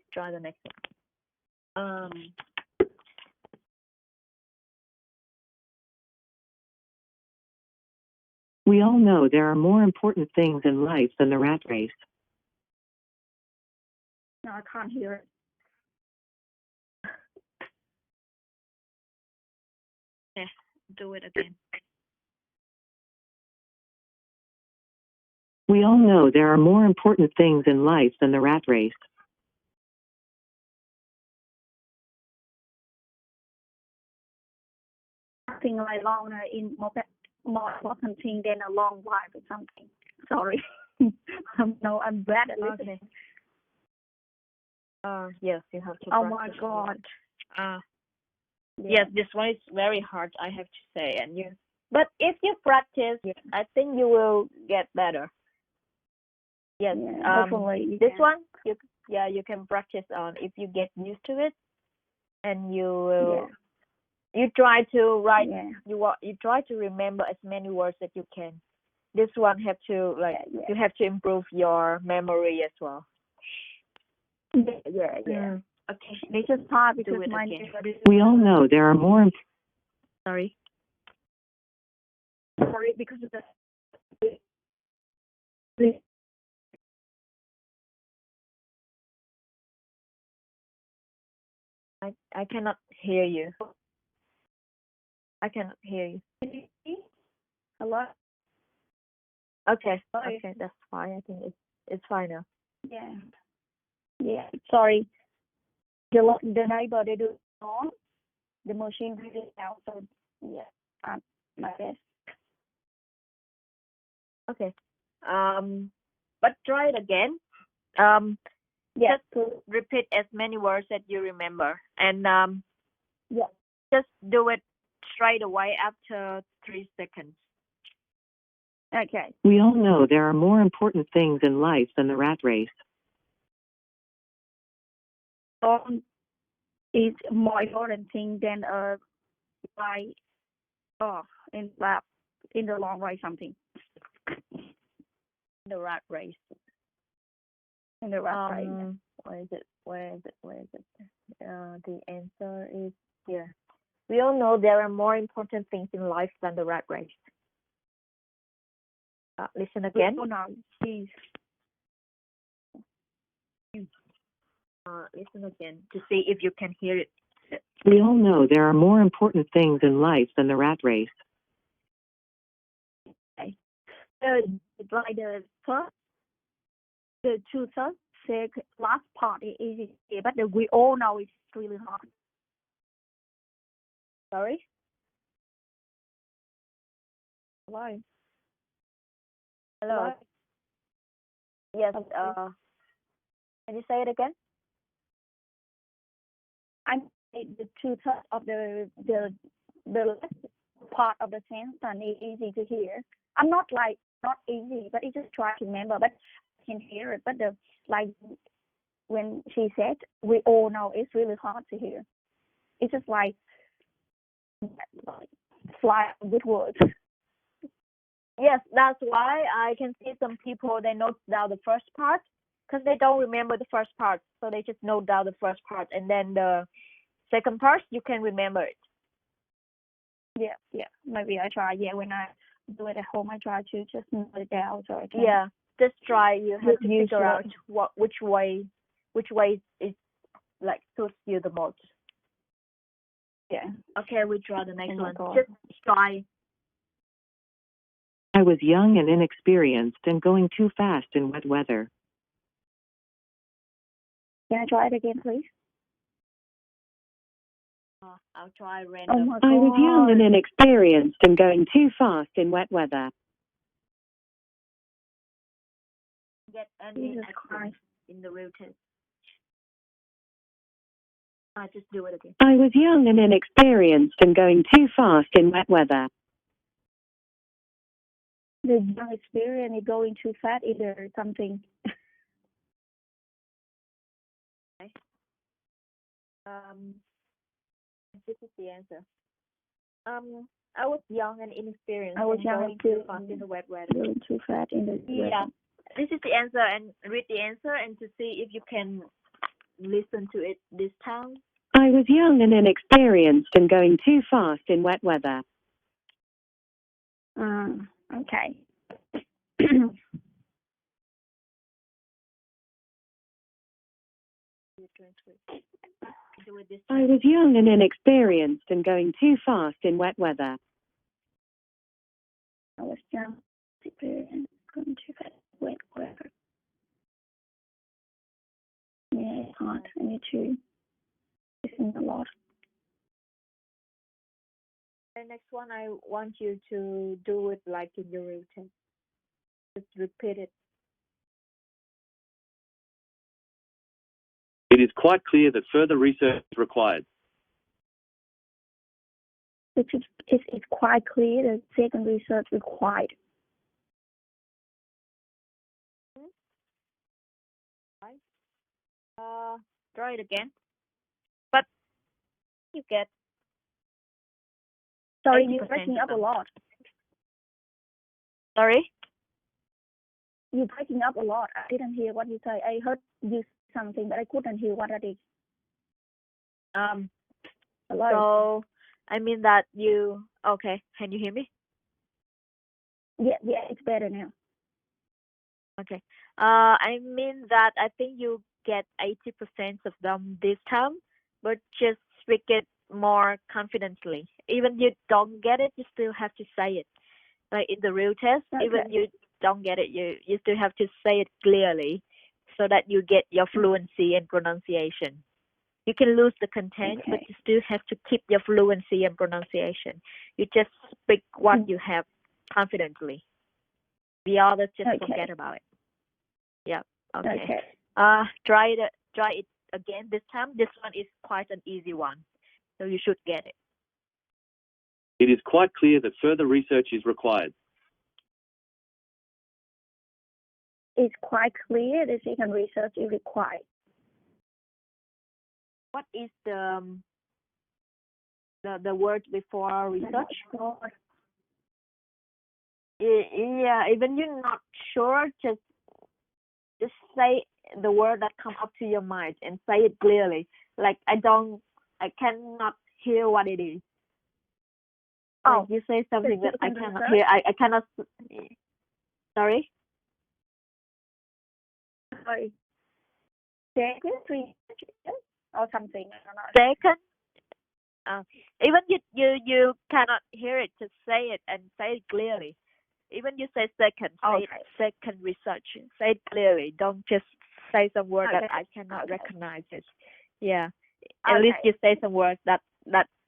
We all know there are more important things in life than the rat race. No, I can't hear it. Yeah, do it again. We all know there are more important things in life than the rat race. Something like longer in more important thing than a long life or something. Sorry. No, I'm bad at listening. Okay. Yes, you have to Oh my practice. God. Yeah. Yeah. Yes, this one is very hard, I have to say. But if you practice, I think you will get better. Yes. Yeah, hopefully. This one, you can practice on if you get used to it, and you will. You try to write. Yeah. You try to remember as many words as you can. This one have to you have to improve your memory as well. Yeah. Okay. It's just hard Do because it my again. We all know there are more. Sorry. because of the I cannot hear you. I cannot hear you. Hello. Okay. Sorry. Okay, that's fine. I think it's fine now. Yeah. Yeah. Sorry. The neighbor they do on the machine really loud, so yeah. My best. Okay. But try it again. Yeah. Just repeat as many words that you remember, and Yeah. just do it straight away after 3 seconds. Okay. We all know there are more important things in life than the rat race. Is more important thing than like in the long run something. The rat race. In the rat race. Where is it? The answer is here. We all know there are more important things in life than the rat race. Listen again. Oh no, please. Listen again to see if you can hear it. We all know there are more important things in life than the rat race. Okay. Like the two first, second, last part is easy, but we all know it's really hard. Sorry? Hello. Hello. Yes. Okay. Can you say it again? I'm the two thirds of the last part of the sentence and it's easy to hear. I'm not easy, but it just try to remember, but I can hear it. But when she said, we all know it's really hard to hear. It's just like fly with words. Yes, that's why I can see some people they note down the first part because they don't remember the first part, so they just note down the first part, and then the second part you can remember it. Yeah. Maybe I try. Yeah, when I do it at home, I try to just note it down so I can. Yeah, just try. You have to use figure out which way is like suits you the most. Yeah. Okay, we try the next one. God. Just try. I was young and inexperienced and going too fast in wet weather. Can I try it again, please? I'll try random. Oh my God. I was young and inexperienced and going too fast in wet weather. Get any Jesus accent Christ. in the real test. Just do it again. I was young and inexperienced and going too fast in wet weather. The young experience is going too fast either something. Okay. This is the answer. I was young and inexperienced. I was and young going and too fast in the wet weather. Going too fast in the Yeah. This is the answer, and read the answer and to see if you can listen to it this time. I was young and inexperienced and going too fast in wet weather. Okay. Do it this I time. was young and inexperienced and going too fast in wet weather. I was young, experienced, going too fast. wait. Yeah, it's hard. I need to listen a lot. The next one, I want you to do it like in your real test. Just repeat it. It is quite clear that further research is required. It's quite clear that second research required. Try it again. But you get. Sorry, 80% you're breaking of up a them. lot. Sorry? You're breaking up a lot. I didn't hear what you say. I heard you something, but I couldn't hear what that is. Hello? So, I mean that you... Okay, can you hear me? Yeah, it's better now. Okay. I mean that I think you get 80% of them this time, but just speak it more confidently. Even you don't get it, you still have to say it. Like in the real test, Okay. even you don't get it, you still have to say it clearly so that you get your fluency and pronunciation. You can lose the content, but you still have to keep your fluency and pronunciation. You just speak what you have confidently. The others just forget about it. Yeah. Okay. Try it again this time. This one is quite an easy one, so you should get it. It is quite clear that further research is required. It's quite clear that second research is required. What is the word before research? Yeah, even you're not sure, just say the word that comes up to your mind and say it clearly. Like I cannot hear what it is. Like you say something that I cannot hear. I cannot. Sorry. Sorry. Second research or something. I don't know. Second. Even you cannot hear it, just say it and say it clearly. Even you say second, say it, second research. Say it clearly. Don't just say some word that I cannot recognize it. Yeah. At least you say some words that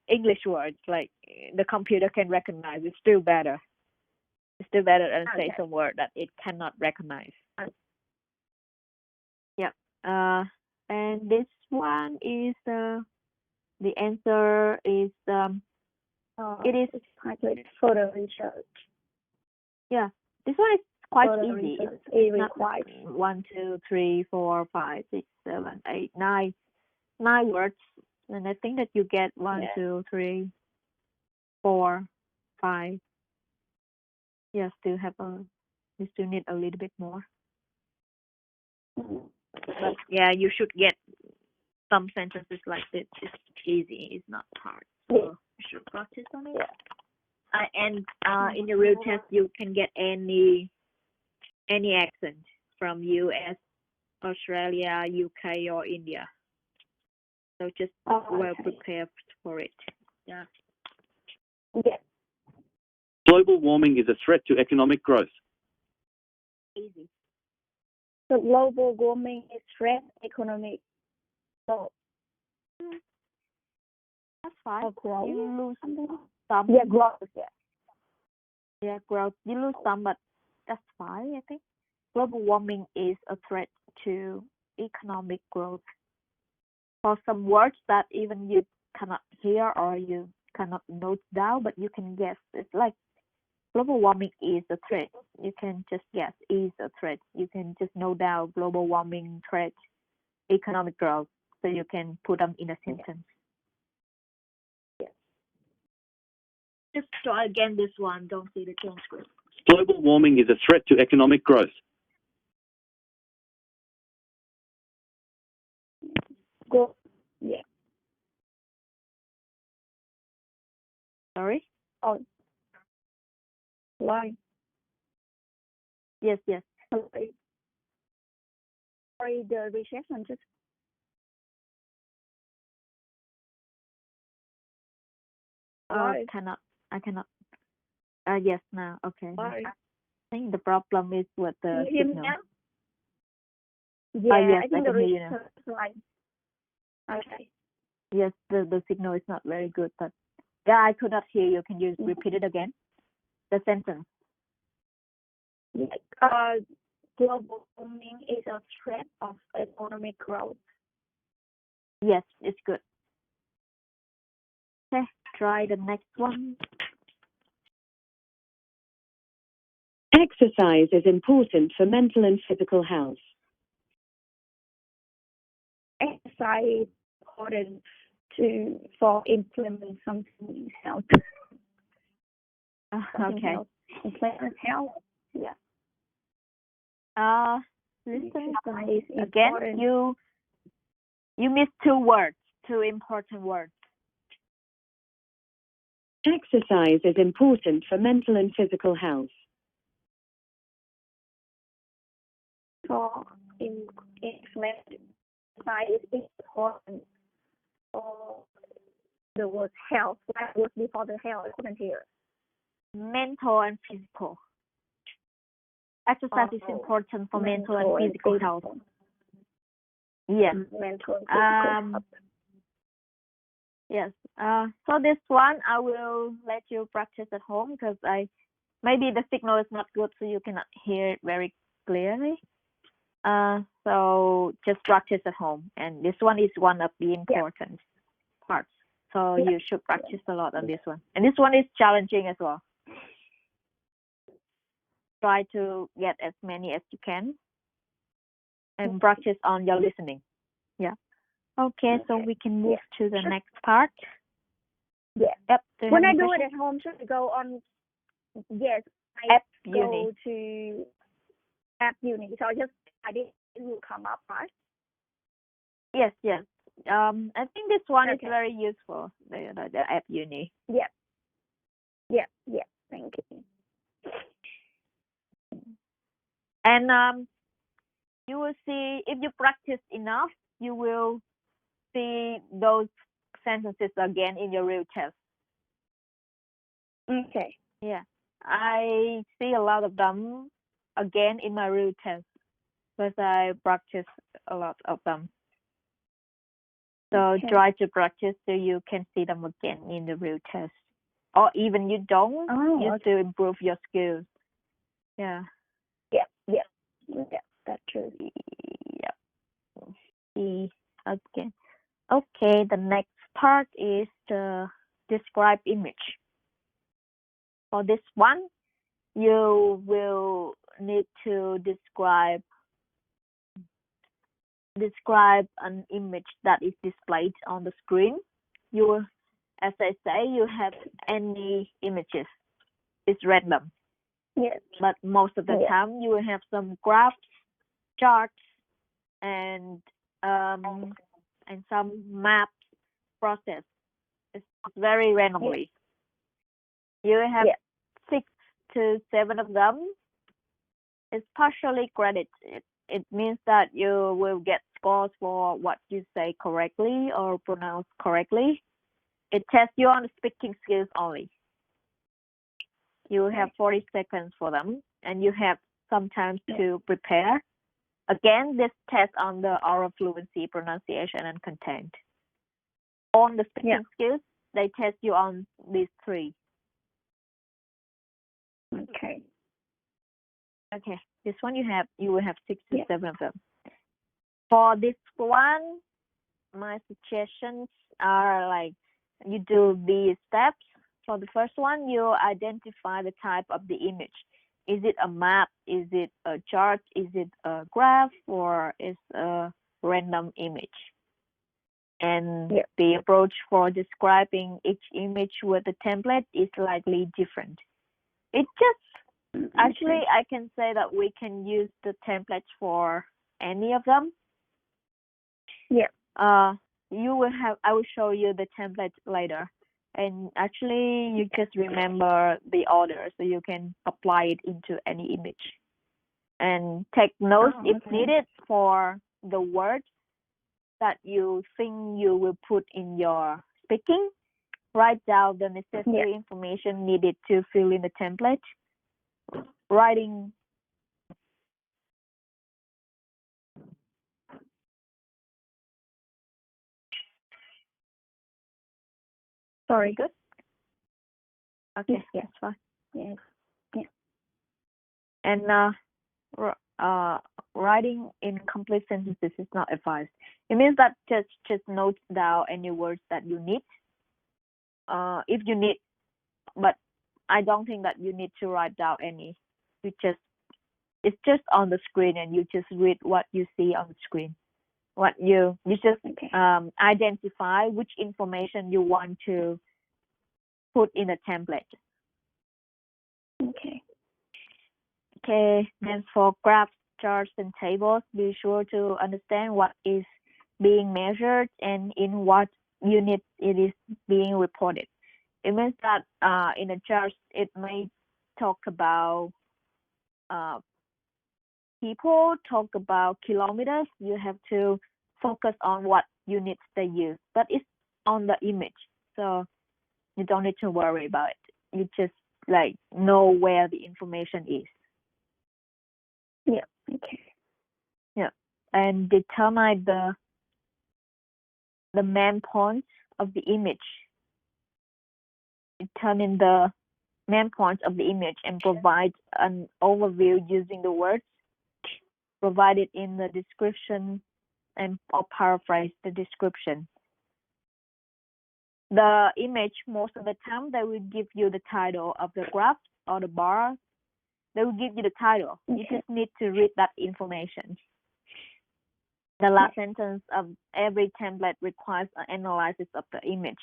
English words like the computer can recognize. It's still better. It's still better than say some word that it cannot recognize. Yeah. And this one is the answer is it is photo research. Yeah, this one is quite photo easy. It's not 1, 2, 3, 4, 5, 6, 7, 8, 9 words, and I think that you get 1, 2, 3, 4, 5. Yeah, you still need a little bit more. But yeah, you should get some sentences like this. It's easy. It's not hard. So you should practice on it. And in the real test, you can get any accent from US, Australia, UK, or India. So just well prepared for it. Yeah. Global warming is a threat to economic growth. Easy. So global warming is threat economic. So that's fine. Growth. You lose some. Yeah, growth. Yeah, growth. You lose some, but that's fine, I think. Global warming is a threat to economic growth. For some words that even you cannot hear or you cannot note down, but you can guess. It's like global warming is a threat. You can just guess is a threat. You can just note down global warming threat, economic growth, so you can put them in a sentence. Just try again this one. Don't see the transcript. Global warming is a threat to economic growth. Go. Yeah. Sorry? Oh. Why? Yes. Sorry, the reception just. I cannot. Yes, now. Okay. Sorry. think the problem is with the You hear me signal. now? Yeah, Yes, I think I the can hear you now. research line. Okay. Yes, the signal is not very good, but yeah, I could not hear you. Can you repeat it again? The sentence. Yeah, global warming is a threat of economic growth. Yes, it's good. Okay, try the next one. Exercise is important for mental and physical health. Exercise is important for implement something health. Okay. Implement health. Yeah. Listen Exercise is again. important. You missed two important words. Exercise is important for mental and physical health. For implement exercise is important for the word health. What was before the health? I couldn't hear. Mental and physical. Exercise is important for mental and physical health. Yes. Mental and physical health. Yes. So this one I will let you practice at home because maybe the signal is not good, so you cannot hear it very clearly. So just practice at home, and this one is one of the important parts. So you should practice a lot on this one, and this one is challenging as well. Try to get as many as you can, and practice on your listening. Yeah. Okay, so we can move to the next part. Yeah. Yep. When I do it at home, should I go on? Yes, I App go Uni. to App Uni. So it will come up, right? Yes. I think this one is very useful. The App Uni. Yeah. Thank you. And you will see, if you practice enough, you will see those sentences again in your real test. Okay. Yeah, I see a lot of them again in my real test because I practice a lot of them. So try to practice so you can see them again in the real test. Or even you don't, you still improve your skills. Yeah. Yeah, that's true. Yeah. See again. Okay, the next part is the describe image. For this one, you will need to describe an image that is displayed on the screen. You will, as I say, you have any images. It's random. Yes. But most of the time, you will have some graphs, charts, and some maps process. It's very randomly. You have 6 to 7 of them. It's partially credit. It means that you will get scores for what you say correctly or pronounce correctly. It tests you on the speaking skills only. You have 40 seconds for them, and you have some time to prepare. Again, this test on the oral fluency, pronunciation, and content. On the speaking skills, they test you on these 3. Okay. This one you will have 6 to 7 of them. For this one, my suggestions are like you do these steps. For the first one, you identify the type of the image. Is it a map? Is it a chart? Is it a graph? Or is a random image? And the approach for describing each image with the template is slightly different. It just, actually, I can say that we can use the templates for any of them. I will show you the template later. And actually, you just remember the order so you can apply it into any image. And take notes if needed for the words that you think you will put in your speaking. Write down the necessary information needed to fill in the template. writing. Sorry. Good. Okay. Yes. Fine. Yes. And writing incomplete sentences is not advised. It means that just note down any words that you need. If you need, but I don't think that you need to write down any. It's just on the screen, and you just read what you see on the screen. What you just identify which information you want to put in a template. Okay. Okay, then for graphs, charts, and tables, be sure to understand what is being measured and in what unit it is being reported. It means that in a chart, it may talk about people, talk about kilometers. You have to focus on what units they use, but it's on the image, so you don't need to worry about it. You just like know where the information is. Yeah. Okay. Yeah, and determine the main points of the image. Determine the main points of the image and provide an overview using the words provided in the description or paraphrase the description. The image, most of the time, they will give you the title of the graph or the bar. They will give you the title. Okay. You just need to read that information. The last sentence of every template requires an analysis of the image,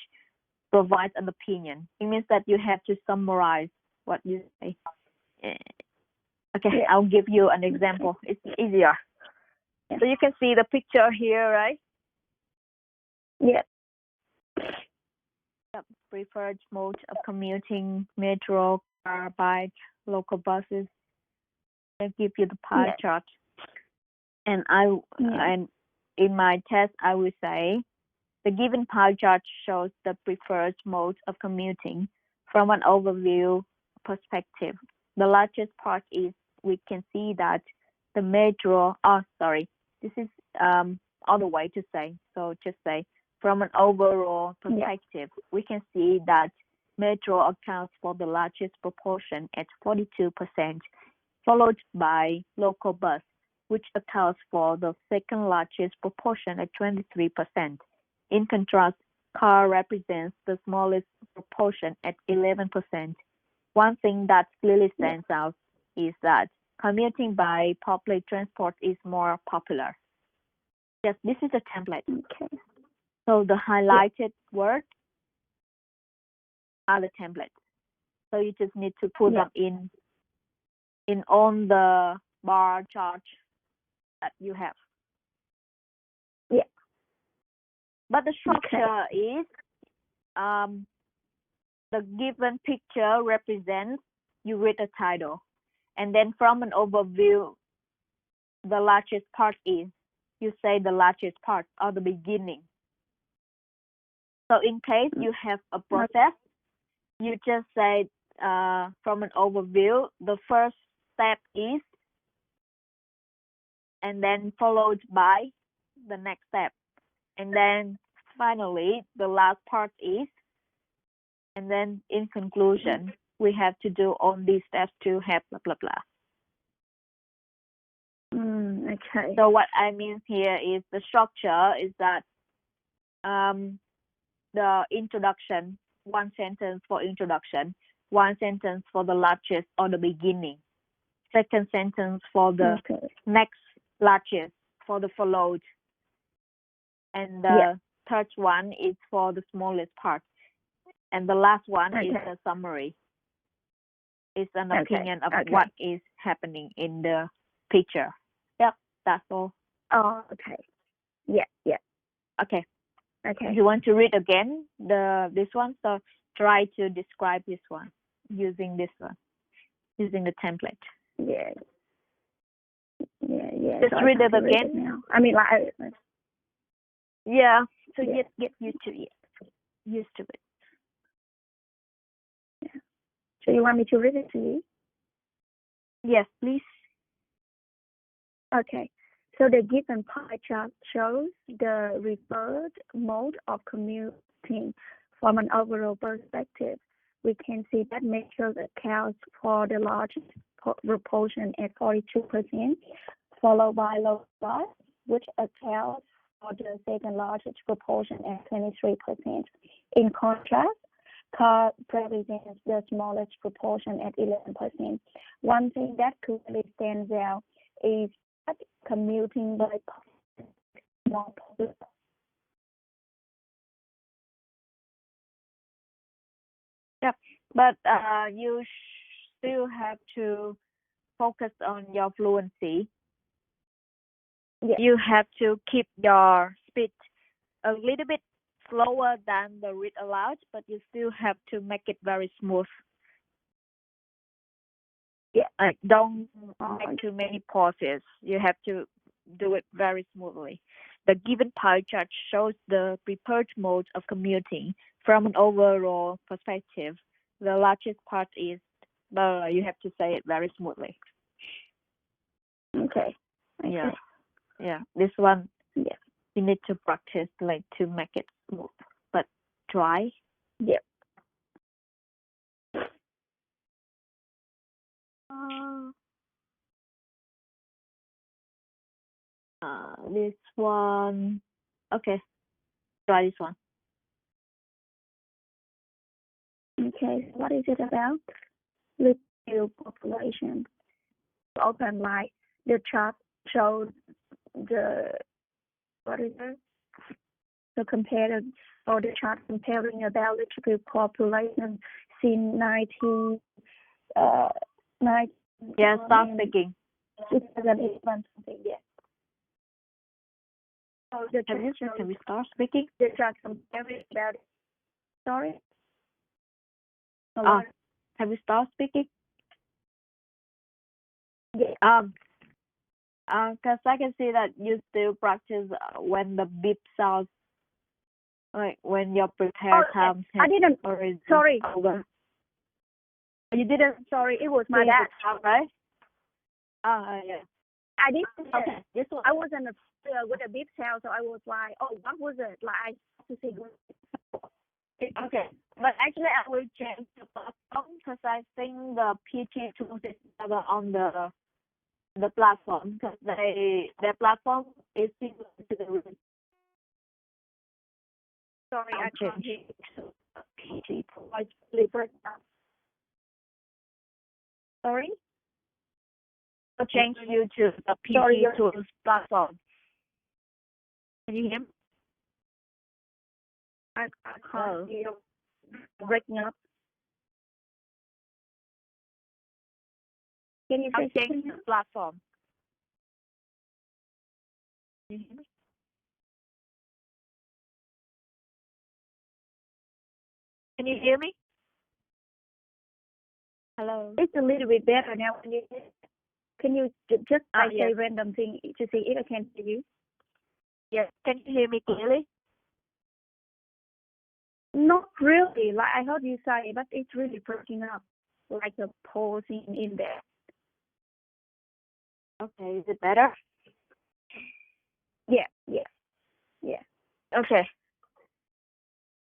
provides an opinion. It means that you have to summarize what you say. Okay, I'll give you an example. It's easier. So you can see the picture here, right? Yeah. Yep. Preferred mode of commuting: metro, car, bike, local buses. They give you the pie chart. And and in my test, I will say the given pie chart shows the preferred mode of commuting from an overview perspective. The largest part is we can see that the metro. Oh, sorry. This is other way to say. So just say from an overall perspective, we can see that metro accounts for the largest proportion at 42%, followed by local bus, which accounts for the second largest proportion at 23%. In contrast, car represents the smallest proportion at 11%. One thing that clearly stands out is that commuting by public transport is more popular. Yes, this is a template. Okay. So the highlighted words are the templates. So you just need to put them in on the bar chart that you have. Yeah. But the structure is the given picture represents, you read the title, and then from an overview, the largest part is, you say the largest part or the beginning. So in case you have a process, you just say from an overview, the first step is, and then followed by the next step. And then finally, the last part is, and then in conclusion, we have to do all these steps to have blah, blah, blah. Okay. So what I mean here is the structure is that the introduction, one sentence for introduction, one sentence for the largest or the beginning, second sentence for the next largest for the followed, and the third one is for the smallest part, and the last one is a summary. It's an opinion of what is happening in the picture. Yep, that's all. Oh, okay. Yeah. Okay. Okay. If you want to read again this one, so try to describe this one using this one, using the template. Yeah. Just so read it again. Now. I mean, like. Yeah. So get used to it. Used to it. Yeah. So you want me to read it to you? Yes, please. Okay. So the given pie chart shows the referred mode of commuting from an overall perspective. We can see that measures accounts for the largest proportion at 42%, followed by low bus, which accounts for the second largest proportion at 23%. In contrast, car represents the smallest proportion at 11%. One thing that clearly stands out is that commuting by car is more popular. Yep. But you still have to focus on your fluency. Yeah. You have to keep your speed a little bit slower than the read aloud, but you still have to make it very smooth. Yeah. Like don't make too many pauses. You have to do it very smoothly. The given pie chart shows the preferred mode of commuting from an overall perspective. The largest part is, you have to say it very smoothly. Okay. Yeah. Yeah. This one, Yeah. you need to practice like to make it smooth, but try. Yeah. This one. Okay. Try this one. Okay. So what is it about? Little population. Open like the chart shows the what is it? The comparative or the chart comparing about electrical population since 19 Yeah, start speaking. 2011 something. Yeah. So the Have you chart can we start speaking? the chart comparing about sorry. Have you start speaking? Yeah. Because I can see that you still practice when the beep sounds, like when your prepared time. I didn't. Sorry. Over. You didn't. Sorry, it was my bad. Right? Yeah. I didn't. Okay. This one. I wasn't with a beep sound, so I was like, oh, what was it? Like I have to say. Okay, but actually I will change the platform because I think the PT tools is better on the platform because their platform is similar to the. Sorry, I can't hear you. PT provides deliberate. Sorry. I'll change you to the PT tools platform. Can you hear me? I can't hear you. Breaking up. Can you I'll say change the platform. Can you hear me? Can you hear me? Hello. It's a little bit better now. Can you just say random thing to see if I can hear you? Yes. Can you hear me clearly? Not really. Like I heard you say, but it's really breaking up, like a pausing in there. Okay. Is it better? Yeah. Okay.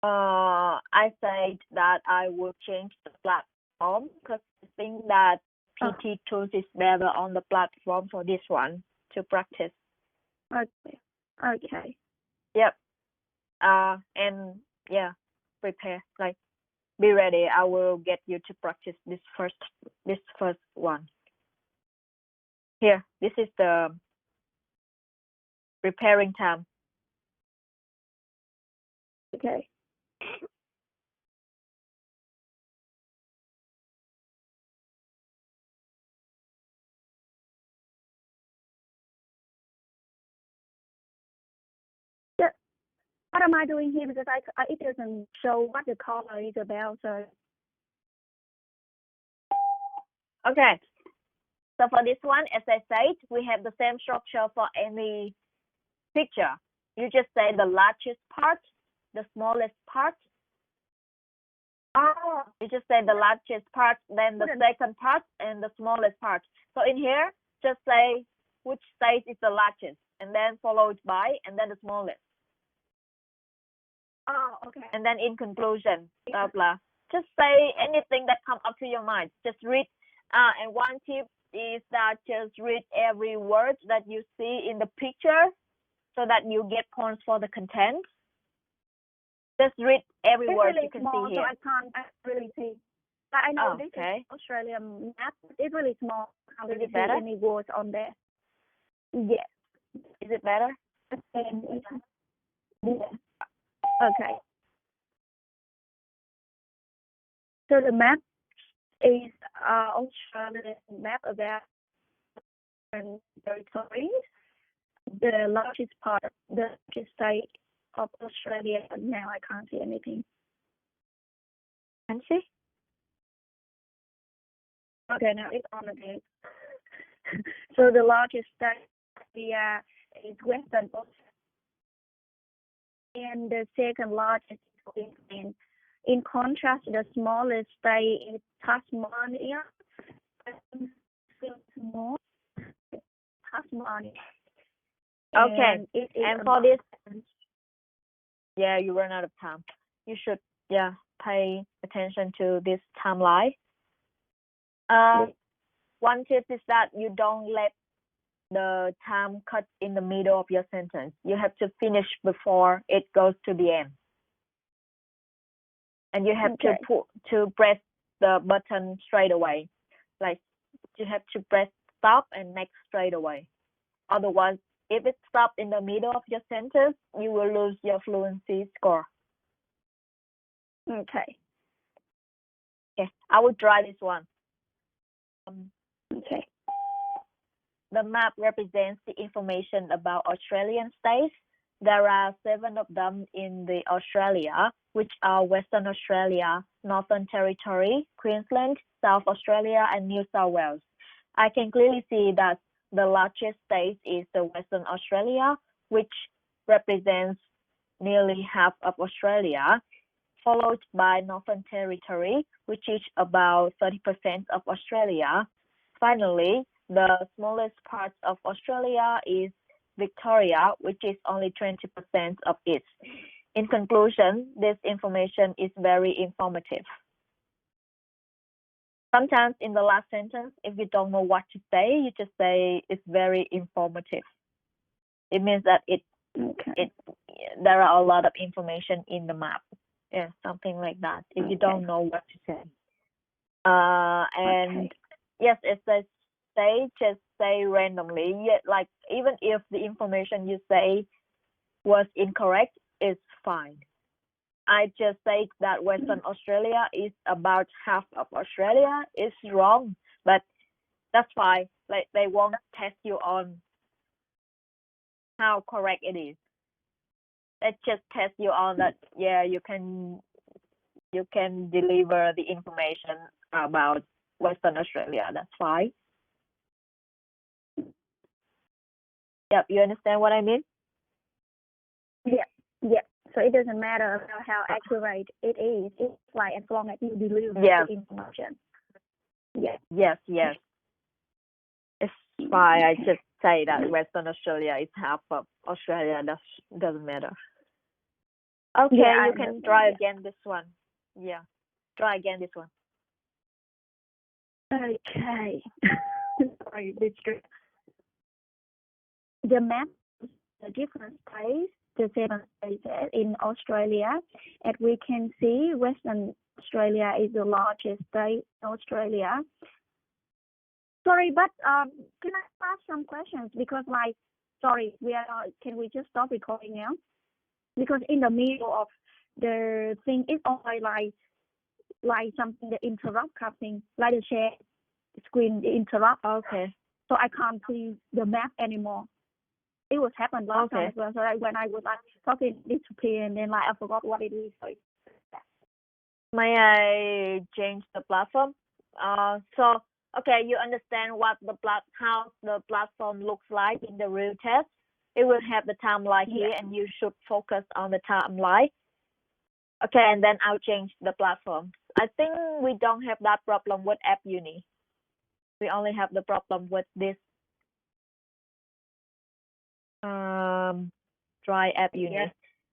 I said that I will change the platform because I think that PT tools is better on the platform for this one to practice. Okay. Yep. And yeah, prepare. Like, be ready. I will get you to practice this first one. Here, this is the preparing time. Okay. Yeah. What am I doing here? Because it doesn't show what the color is about. So. Okay. So for this one, as I said, we have the same structure for any picture. You just say the largest part, the smallest part. You just say the largest part, then the second part, and the smallest part. So in here, just say which state is the largest, and then followed by, and then the smallest. Oh, okay. And then in conclusion, blah, blah. Just say anything that comes up to your mind. Just read. And one tip is that just read every word that you see in the picture so that you get points for the content. Just read every It's word really you can small, see here. so I can't really see. But I know this Okay. is Australian map. It's really small. I can't Is really it see better? any words on there. Yes. Is it better? Yeah. Okay. So the map is Australian map about territories. The largest part, the largest state of Australia. Now I can't see anything. Can you see? Okay, now it's on again. So the largest state is Western Australia, and the second largest is Queensland. In contrast, the smallest state is Tasmania. Small Tasmania. Okay. And for this, yeah, you run out of time. You should, pay attention to this timeline. One tip is that you don't let the time cut in the middle of your sentence. You have to finish before it goes to the end. And you have to press the button straight away. Like you have to press stop and next straight away. Otherwise, if it stops in the middle of your sentence, you will lose your fluency score. Okay. Okay, I will try this one. Okay. The map represents the information about Australian states. There are 7 of them in the Australia, which are Western Australia, Northern Territory, Queensland, South Australia, and New South Wales. I can clearly see that the largest state is the Western Australia, which represents nearly half of Australia, followed by Northern Territory, which is about 30% of Australia. Finally, the smallest part of Australia is Victoria, which is only 20% of it. In conclusion, this information is very informative. Sometimes in the last sentence, if you don't know what to say, you just say it's very informative. It means that there are a lot of information in the map. Yeah, something like that. If you don't know what to say. Yes, it says just say randomly. Yet, like even if the information you say was incorrect, it's fine. I just say that Western Australia is about half of Australia. It's wrong, but that's fine. Like they won't test you on how correct it is. They just test you on that. Yeah, you can deliver the information about Western Australia. That's fine. Yep, you understand what I mean? Yeah. So it doesn't matter about how accurate it is. It's like as long as you deliver the information. Yeah. Yes. It's fine. I just say that Western Australia is half of Australia. That doesn't matter. Okay, you can try again this one. Yeah, try again this one. Okay. Sorry, this is the map, the different states, the 7 states in Australia, and we can see Western Australia is the largest state in Australia. Sorry, but can I ask some questions? Because can we just stop recording now? Because in the middle of the thing, it's only like something that interrupt something, like the share screen interrupt. Okay. So I can't see the map anymore. It was happened last time as well. So when I was talking, it disappeared, and then I forgot what it is. May I change the platform? Okay, you understand how the platform looks like in the real test. It will have the timeline here, and you should focus on the timeline. Okay, and then I'll change the platform. I think we don't have that problem with App Uni. We only have the problem with this try app uni. Yes.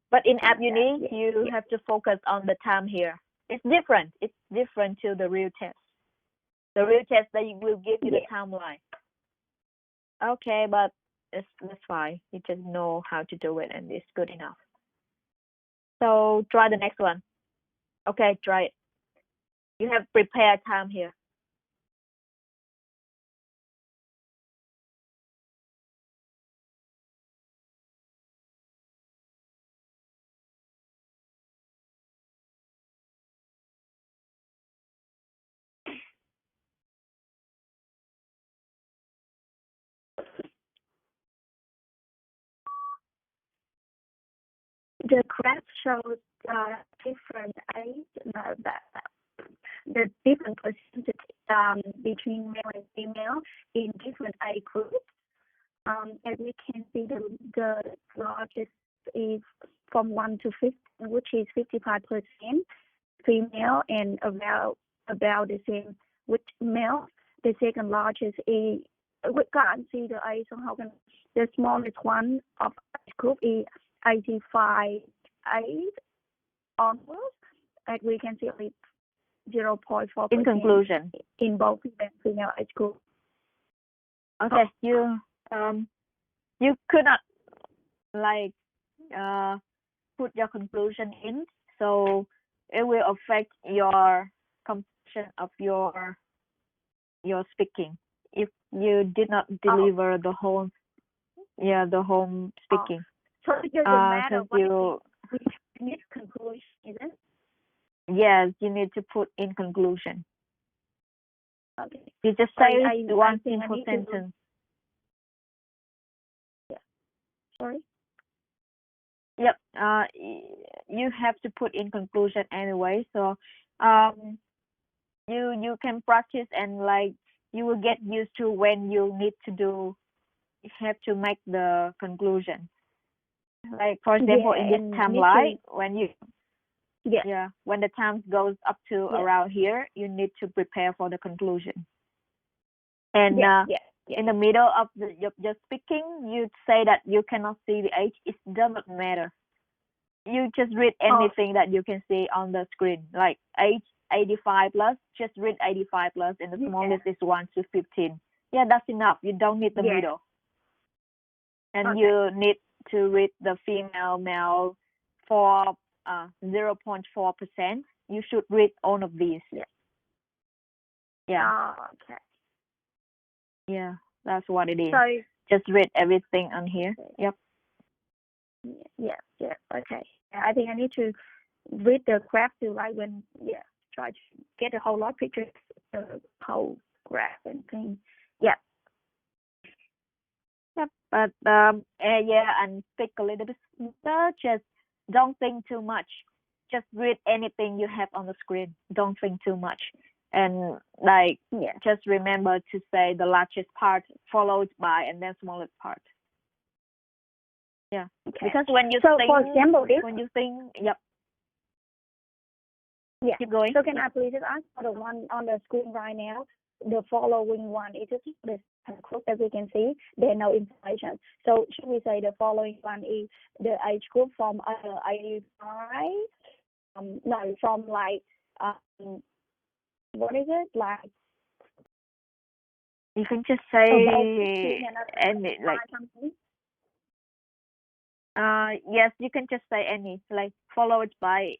But in app uni, Yes. you have to focus on the time here. It's different. It's different to the real test. The real test, they will give you the timeline. Okay, but that's fine. You just know how to do it, and it's good enough. So try the next one. Okay, try it. You have prepared time here. The graph shows different age, the different percentage between male and female in different age groups. As we can see, the largest is from 1 to 15, which is 55% female, and about the same with male. The second largest is, we can't see the age, so how can the smallest one of age group is 85 age onwards, and we can see only 0.4% In conclusion, in both female age group. okay, you could not like put your conclusion in, so it will affect your completion of your speaking if you did not deliver the whole speaking. So it doesn't matter what you we need conclusion, is it? yes, you need to put in conclusion. Okay. You just say one think simple sentence. Sorry. Yep. You have to put in conclusion anyway. So, you can practice, and like you will get used to when you need to do. You have to make the conclusion. Like for example, in this timeline, when you when the time goes up to around here, you need to prepare for the conclusion. And in the middle of your speaking, you say that you cannot see the age. It doesn't matter. You just read anything that you can see on the screen, like age 85 plus. Just read 85 plus, and the smallest is 1 to 15. Yeah, that's enough. You don't need the middle. And you need to read the female, male for 0.4%. You should read all of these. Yeah. Okay. Yeah, that's what it is. So just read everything on here. Yep. Yeah. Okay. I think I need to read the graph to like when try to get a whole lot of pictures, the whole graph and things. Yeah. Yep. But and speak a little bit smoother. Just don't think too much. Just read anything you have on the screen. Don't think too much. And like just remember to say the largest part followed by and then smallest part. Yeah. Okay. Because when you think, for example, keep going. So can I please just ask for the one on the screen right now? The following one is just the group, as we can see. There are no information. So should we say the following one is the age group from 85? No, from like what is it like? You can just say any like. Yes, you can just say any, like followed by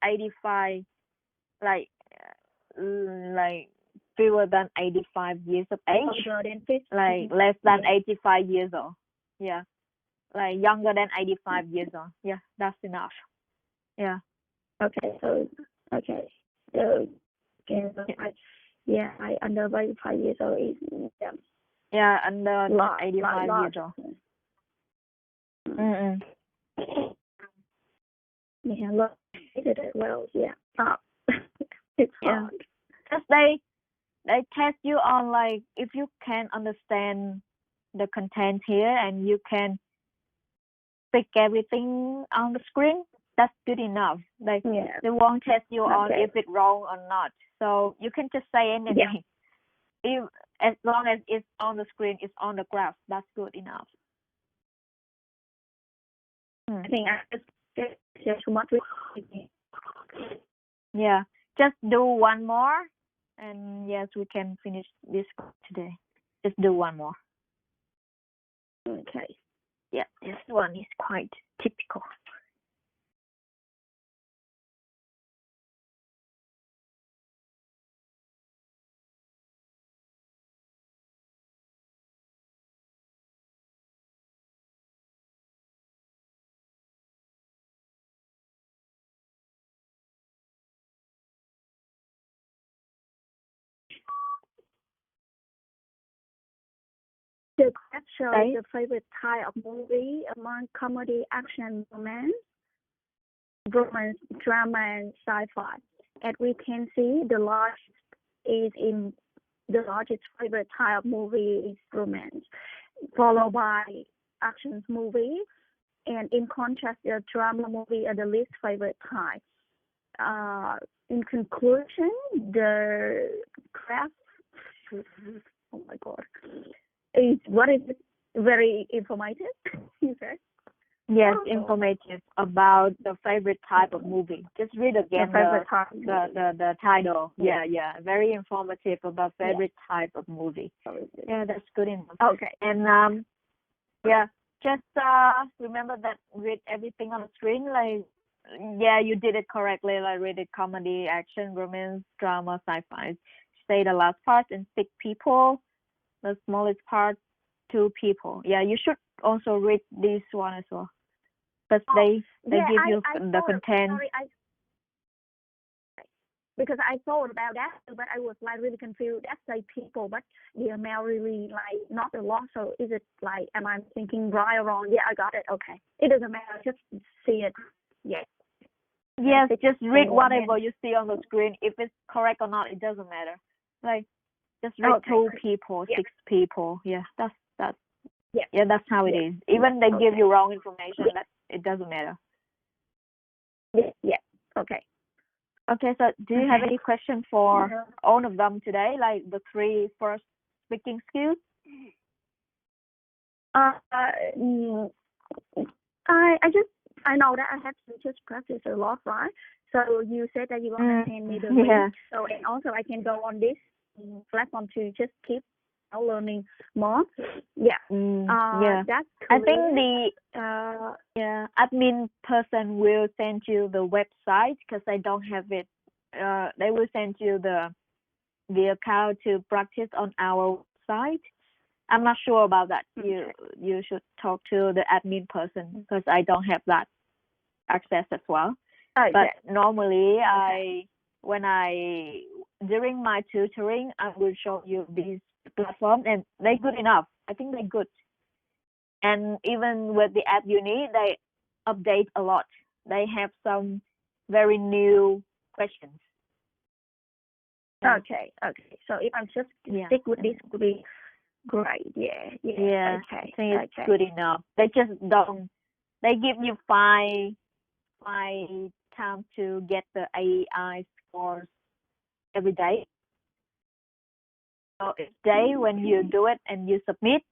85, like fewer than 85 years of age, like less than 85 years old. Yeah, like younger than 85 years old. Yeah, that's enough. Yeah. Okay. So I under 85 years old is Yeah, under 85 years old. Yeah, look, I did it well. Yeah. It's hard. Because they test you on like if you can understand the content here and you can pick everything on the screen, that's good enough. Like they won't test you on if it's wrong or not. So you can just say anything. as long as it's on the screen, it's on the graph, that's good enough. I think I just too much. Yeah, just do one more, and yes, we can finish this today. Just do one more. Okay. Yeah, this one is quite typical. The graph shows Right. the favorite type of movie among comedy, action, romance, drama, and sci-fi. As we can see, the largest favorite type of movie is romance, followed by action movie, and in contrast, the drama movie are the least favorite type. In conclusion, the graph, oh my god, is very informative. You said. Yes, Oh. informative about the favorite type of movie. Just read again the title. Yeah. Yeah, very informative about favorite type of movie. Yeah, that's good enough. Okay. And just remember that read everything on the screen. Like, yeah, you did it correctly. Like, read it: comedy, action, romance, drama, sci-fi. Say the last part and 6 people. The smallest part, 2 people. Yeah, you should also read this one as well, because they give you the content. Sorry, because I thought about that, but I was like really confused. That's like people, but the amount really like not a lot. So is it like, am I thinking right or wrong? Yeah, I got it. Okay, it doesn't matter. Just see it. Yeah. Yes, just read whatever you see on the screen. If it's correct or not, it doesn't matter. Like, just read 2 people, 6 people. Yeah, that's that's how it is. Even they give you wrong information, that it doesn't matter. Yeah. Okay. Okay, so do you have any question for all of them today? Like the 3 first speaking skills? I know that I have to just practice a lot, right? So you said that you want to send me the link. So, and also I can go on this platform to just keep learning more. Yeah. That's clear. I think the admin person will send you the website, because I don't have it. They will send you the account to practice on our website. I'm not sure about that. You should talk to the admin person, because I don't have that access as well. Okay. But normally, during my tutoring, I will show you this platform, and they're good enough. I think they're good. And even with the app uni, they update a lot. They have some very new questions. Okay. So if I'm just stick with this, would be great. Yeah. Okay. I think it's good enough. They just don't. They give you 5 times to get the AI scores every day. So each day when you do it and you submit,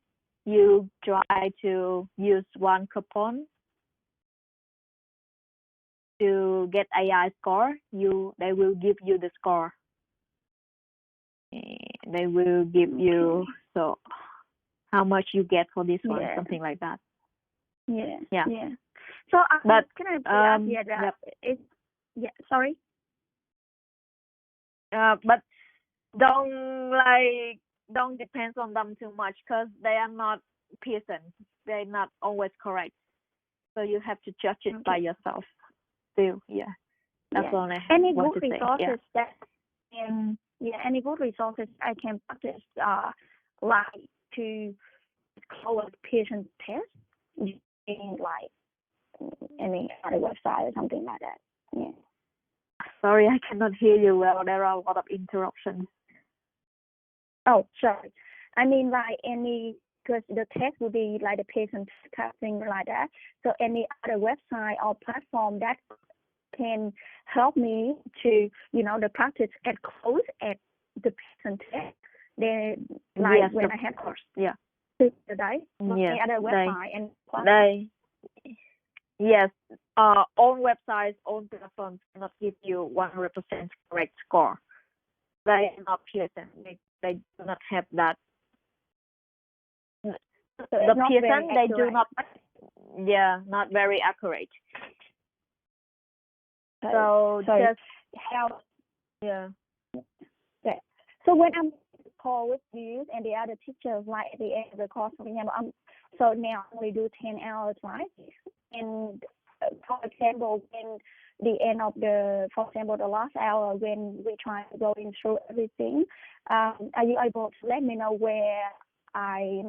you try to use 1 coupon to get AI score. They will give you the score. They will give you how much you get for this one, something like that. Yeah. So can I ask sorry. But don't depend on them too much, because they are not Pearson. They're not always correct. So you have to judge it by yourself. Still, that's all I any want good to resources say. Any good resources I can practice like to call a patient test in like any other website or something like that. Yeah. Sorry, I cannot hear you well. There are a lot of interruptions. Oh, sorry. I mean, like because the test will be like the patient testing like that. So any other website or platform that can help me to, the practice at close at the patient test They like Yes, when of I have course. Yeah. today, Yes. any other website and They yes. Own websites, own platforms cannot give you 100% correct score. They are not Pearson. They do not have that. so The it's not Pearson, very they do accurate. not. Yeah, not very accurate. So So just how? yeah. Okay. So when I'm call with you and the other teachers, like at the end of the course, for example, so now I only do 10 hours, right? And for example, when the end of for example, the last hour when we try to go in through everything, are you able to let me know where I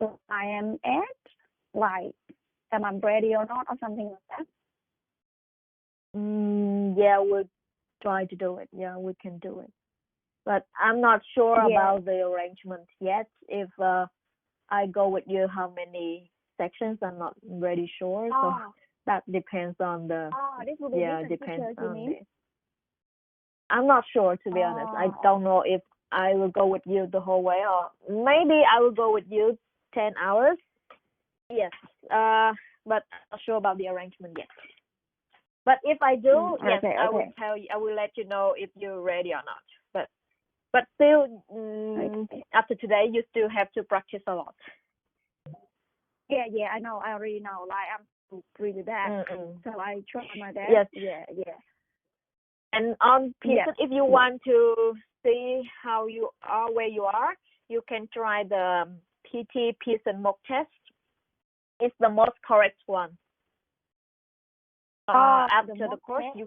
am at? Like, am I ready or not, or something like that? Yeah, we'll try to do it. Yeah, we can do it. But I'm not sure about the arrangement yet. If I go with you, how many sections? I'm not really sure. So that depends on the. This will be different Depends teachers, you on mean? I'm not sure, to be honest. I don't know if I will go with you the whole way, or maybe I will go with you 10 hours. Yes. But I'm not sure about the arrangement yet. But if I do, yes, okay, I will okay. tell you. I will let you know if you're ready or not. But still, after today, you still have to practice a lot. Yeah, I know. I already know. Like, I'm really bad, so I try my best. Yes. Yeah. And on Pearson, if you want to see how you are, where you are, you can try the PT Pearson mock test. It's the most correct one. After the course, you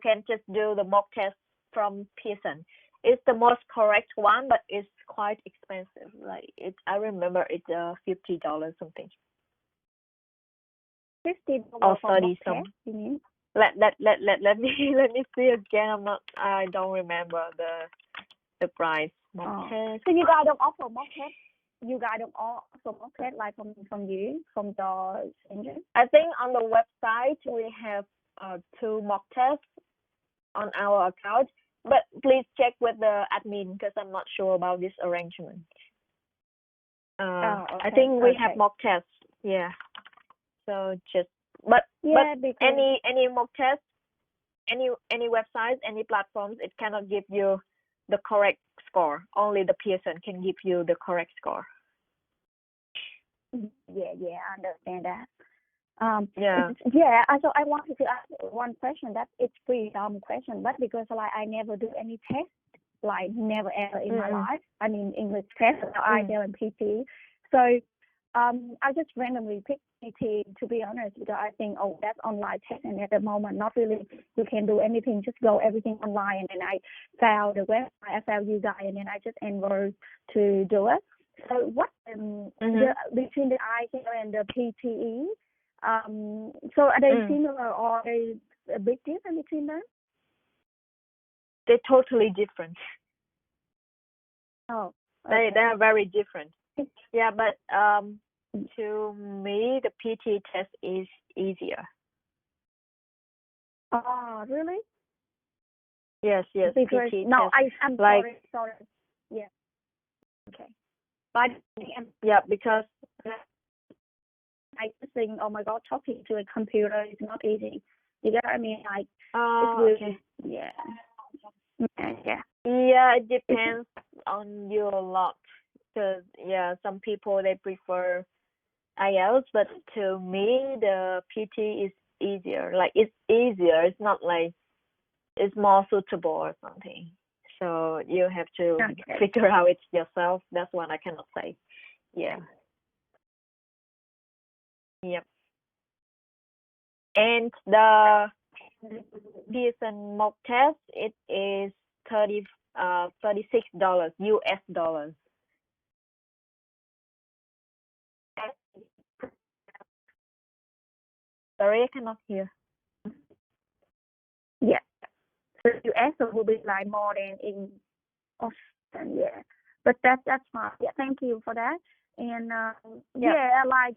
can just do the mock test from Pearson. It's the most correct one, but it's quite expensive. Like I remember it's $50 something. $50 or for 30 mock some. test, you mean? Let me see again. I don't remember the price. Mock test. So you guys don't offer mock test? You guys don't offer mock test like from your engine? I think on the website we have 2 mock tests on our account, but please check with the admin because I'm not sure about this arrangement. Okay. I think we have mock tests. Yeah. So but any mock test, any websites, any platforms, it cannot give you the correct score. Only the Pearson can give you the correct score. Yeah, I understand that. So I wanted to ask one question. That it's pretty dumb question, but because like I never do any test, like never ever in my life. I mean English test, IELTS and PTE. So I just randomly picked PTE, to be honest, because I think that's online test, and at the moment not really you can do anything, just go everything online. And then I found the website, I found you guys, and then I just enrolled to do it. So what between the IELTS and the PTE? So are they similar, or are they a big difference between them? They're totally different. Oh, okay. They are very different. Yeah, but to me the PT test is easier. Oh, really? Yes. Because PT no, test. I'm like, sorry. Yeah. Okay. But because I just think, oh my God, talking to a computer is not easy. You get what I mean? Like, it's really, yeah. Yeah, it depends on you a lot. Because some people they prefer IELTS, but to me the PT is easier. Like it's easier. It's not like it's more suitable or something. So you have to figure out it yourself. That's what I cannot say. Yeah. Yep. And the Pearson mock test, it is $36 US dollars. Sorry, I cannot hear. Yeah. So US will be like more than in Austin, yeah. But that's fine. Yeah, thank you for that. And like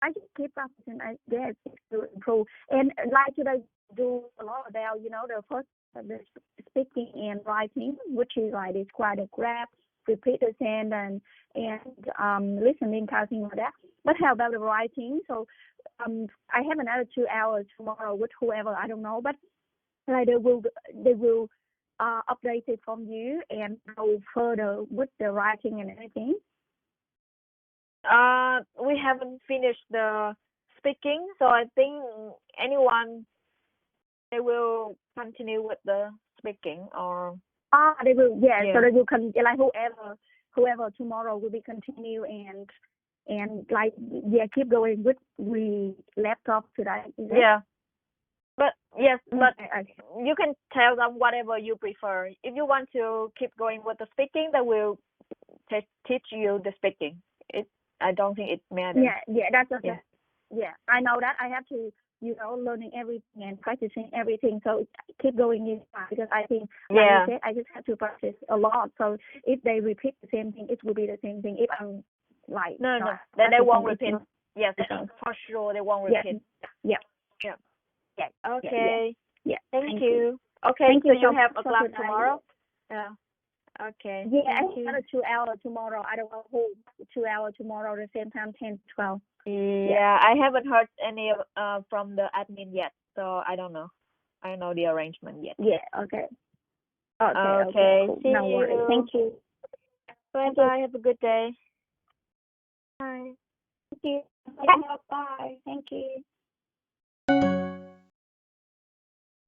I just keep practicing. I guess to improve. And like today, do a lot about the first the speaking and writing, which is like describe the graph, repeat the sentence, and listening, counting, all that. But how about the writing? So I have another 2 hours tomorrow with whoever, I don't know, but like they will update it from you and go further with the writing and everything. We haven't finished the speaking, so I think anyone they will continue with the speaking or They will, yeah. Yeah. So they will like whoever tomorrow will be continue and like keep going with we left off today. Is it? yeah. But yes, but Okay. you can tell them whatever you prefer. If you want to keep going with the speaking, they will teach you the speaking. I don't think it matters. Yeah, that's okay. Yeah. Yeah, I know that I have to, learning everything and practicing everything. So keep going is fine because I think, like Yeah. you said, I just have to practice a lot. So if they repeat the same thing, it will be the same thing. If I'm like No, not then they won't practicing, repeat. Yes, Okay. for sure they won't Yeah. repeat. Yeah. Yeah. Yeah. Okay. Yeah. Thank you. Okay, Thank so you you so have much a for class today. tomorrow? Yeah. Okay. Yeah, Thank I you. have a 2 hour tomorrow. I don't know who 2 hour tomorrow the same time 10 to 12. Yeah, I haven't heard any from the admin yet, so I don't know. I don't know the arrangement yet. Yeah. Okay. Okay. Cool. See No worries. you. Thank you. Bye bye. Have a good day. Bye. Thank you. Bye. Thank you.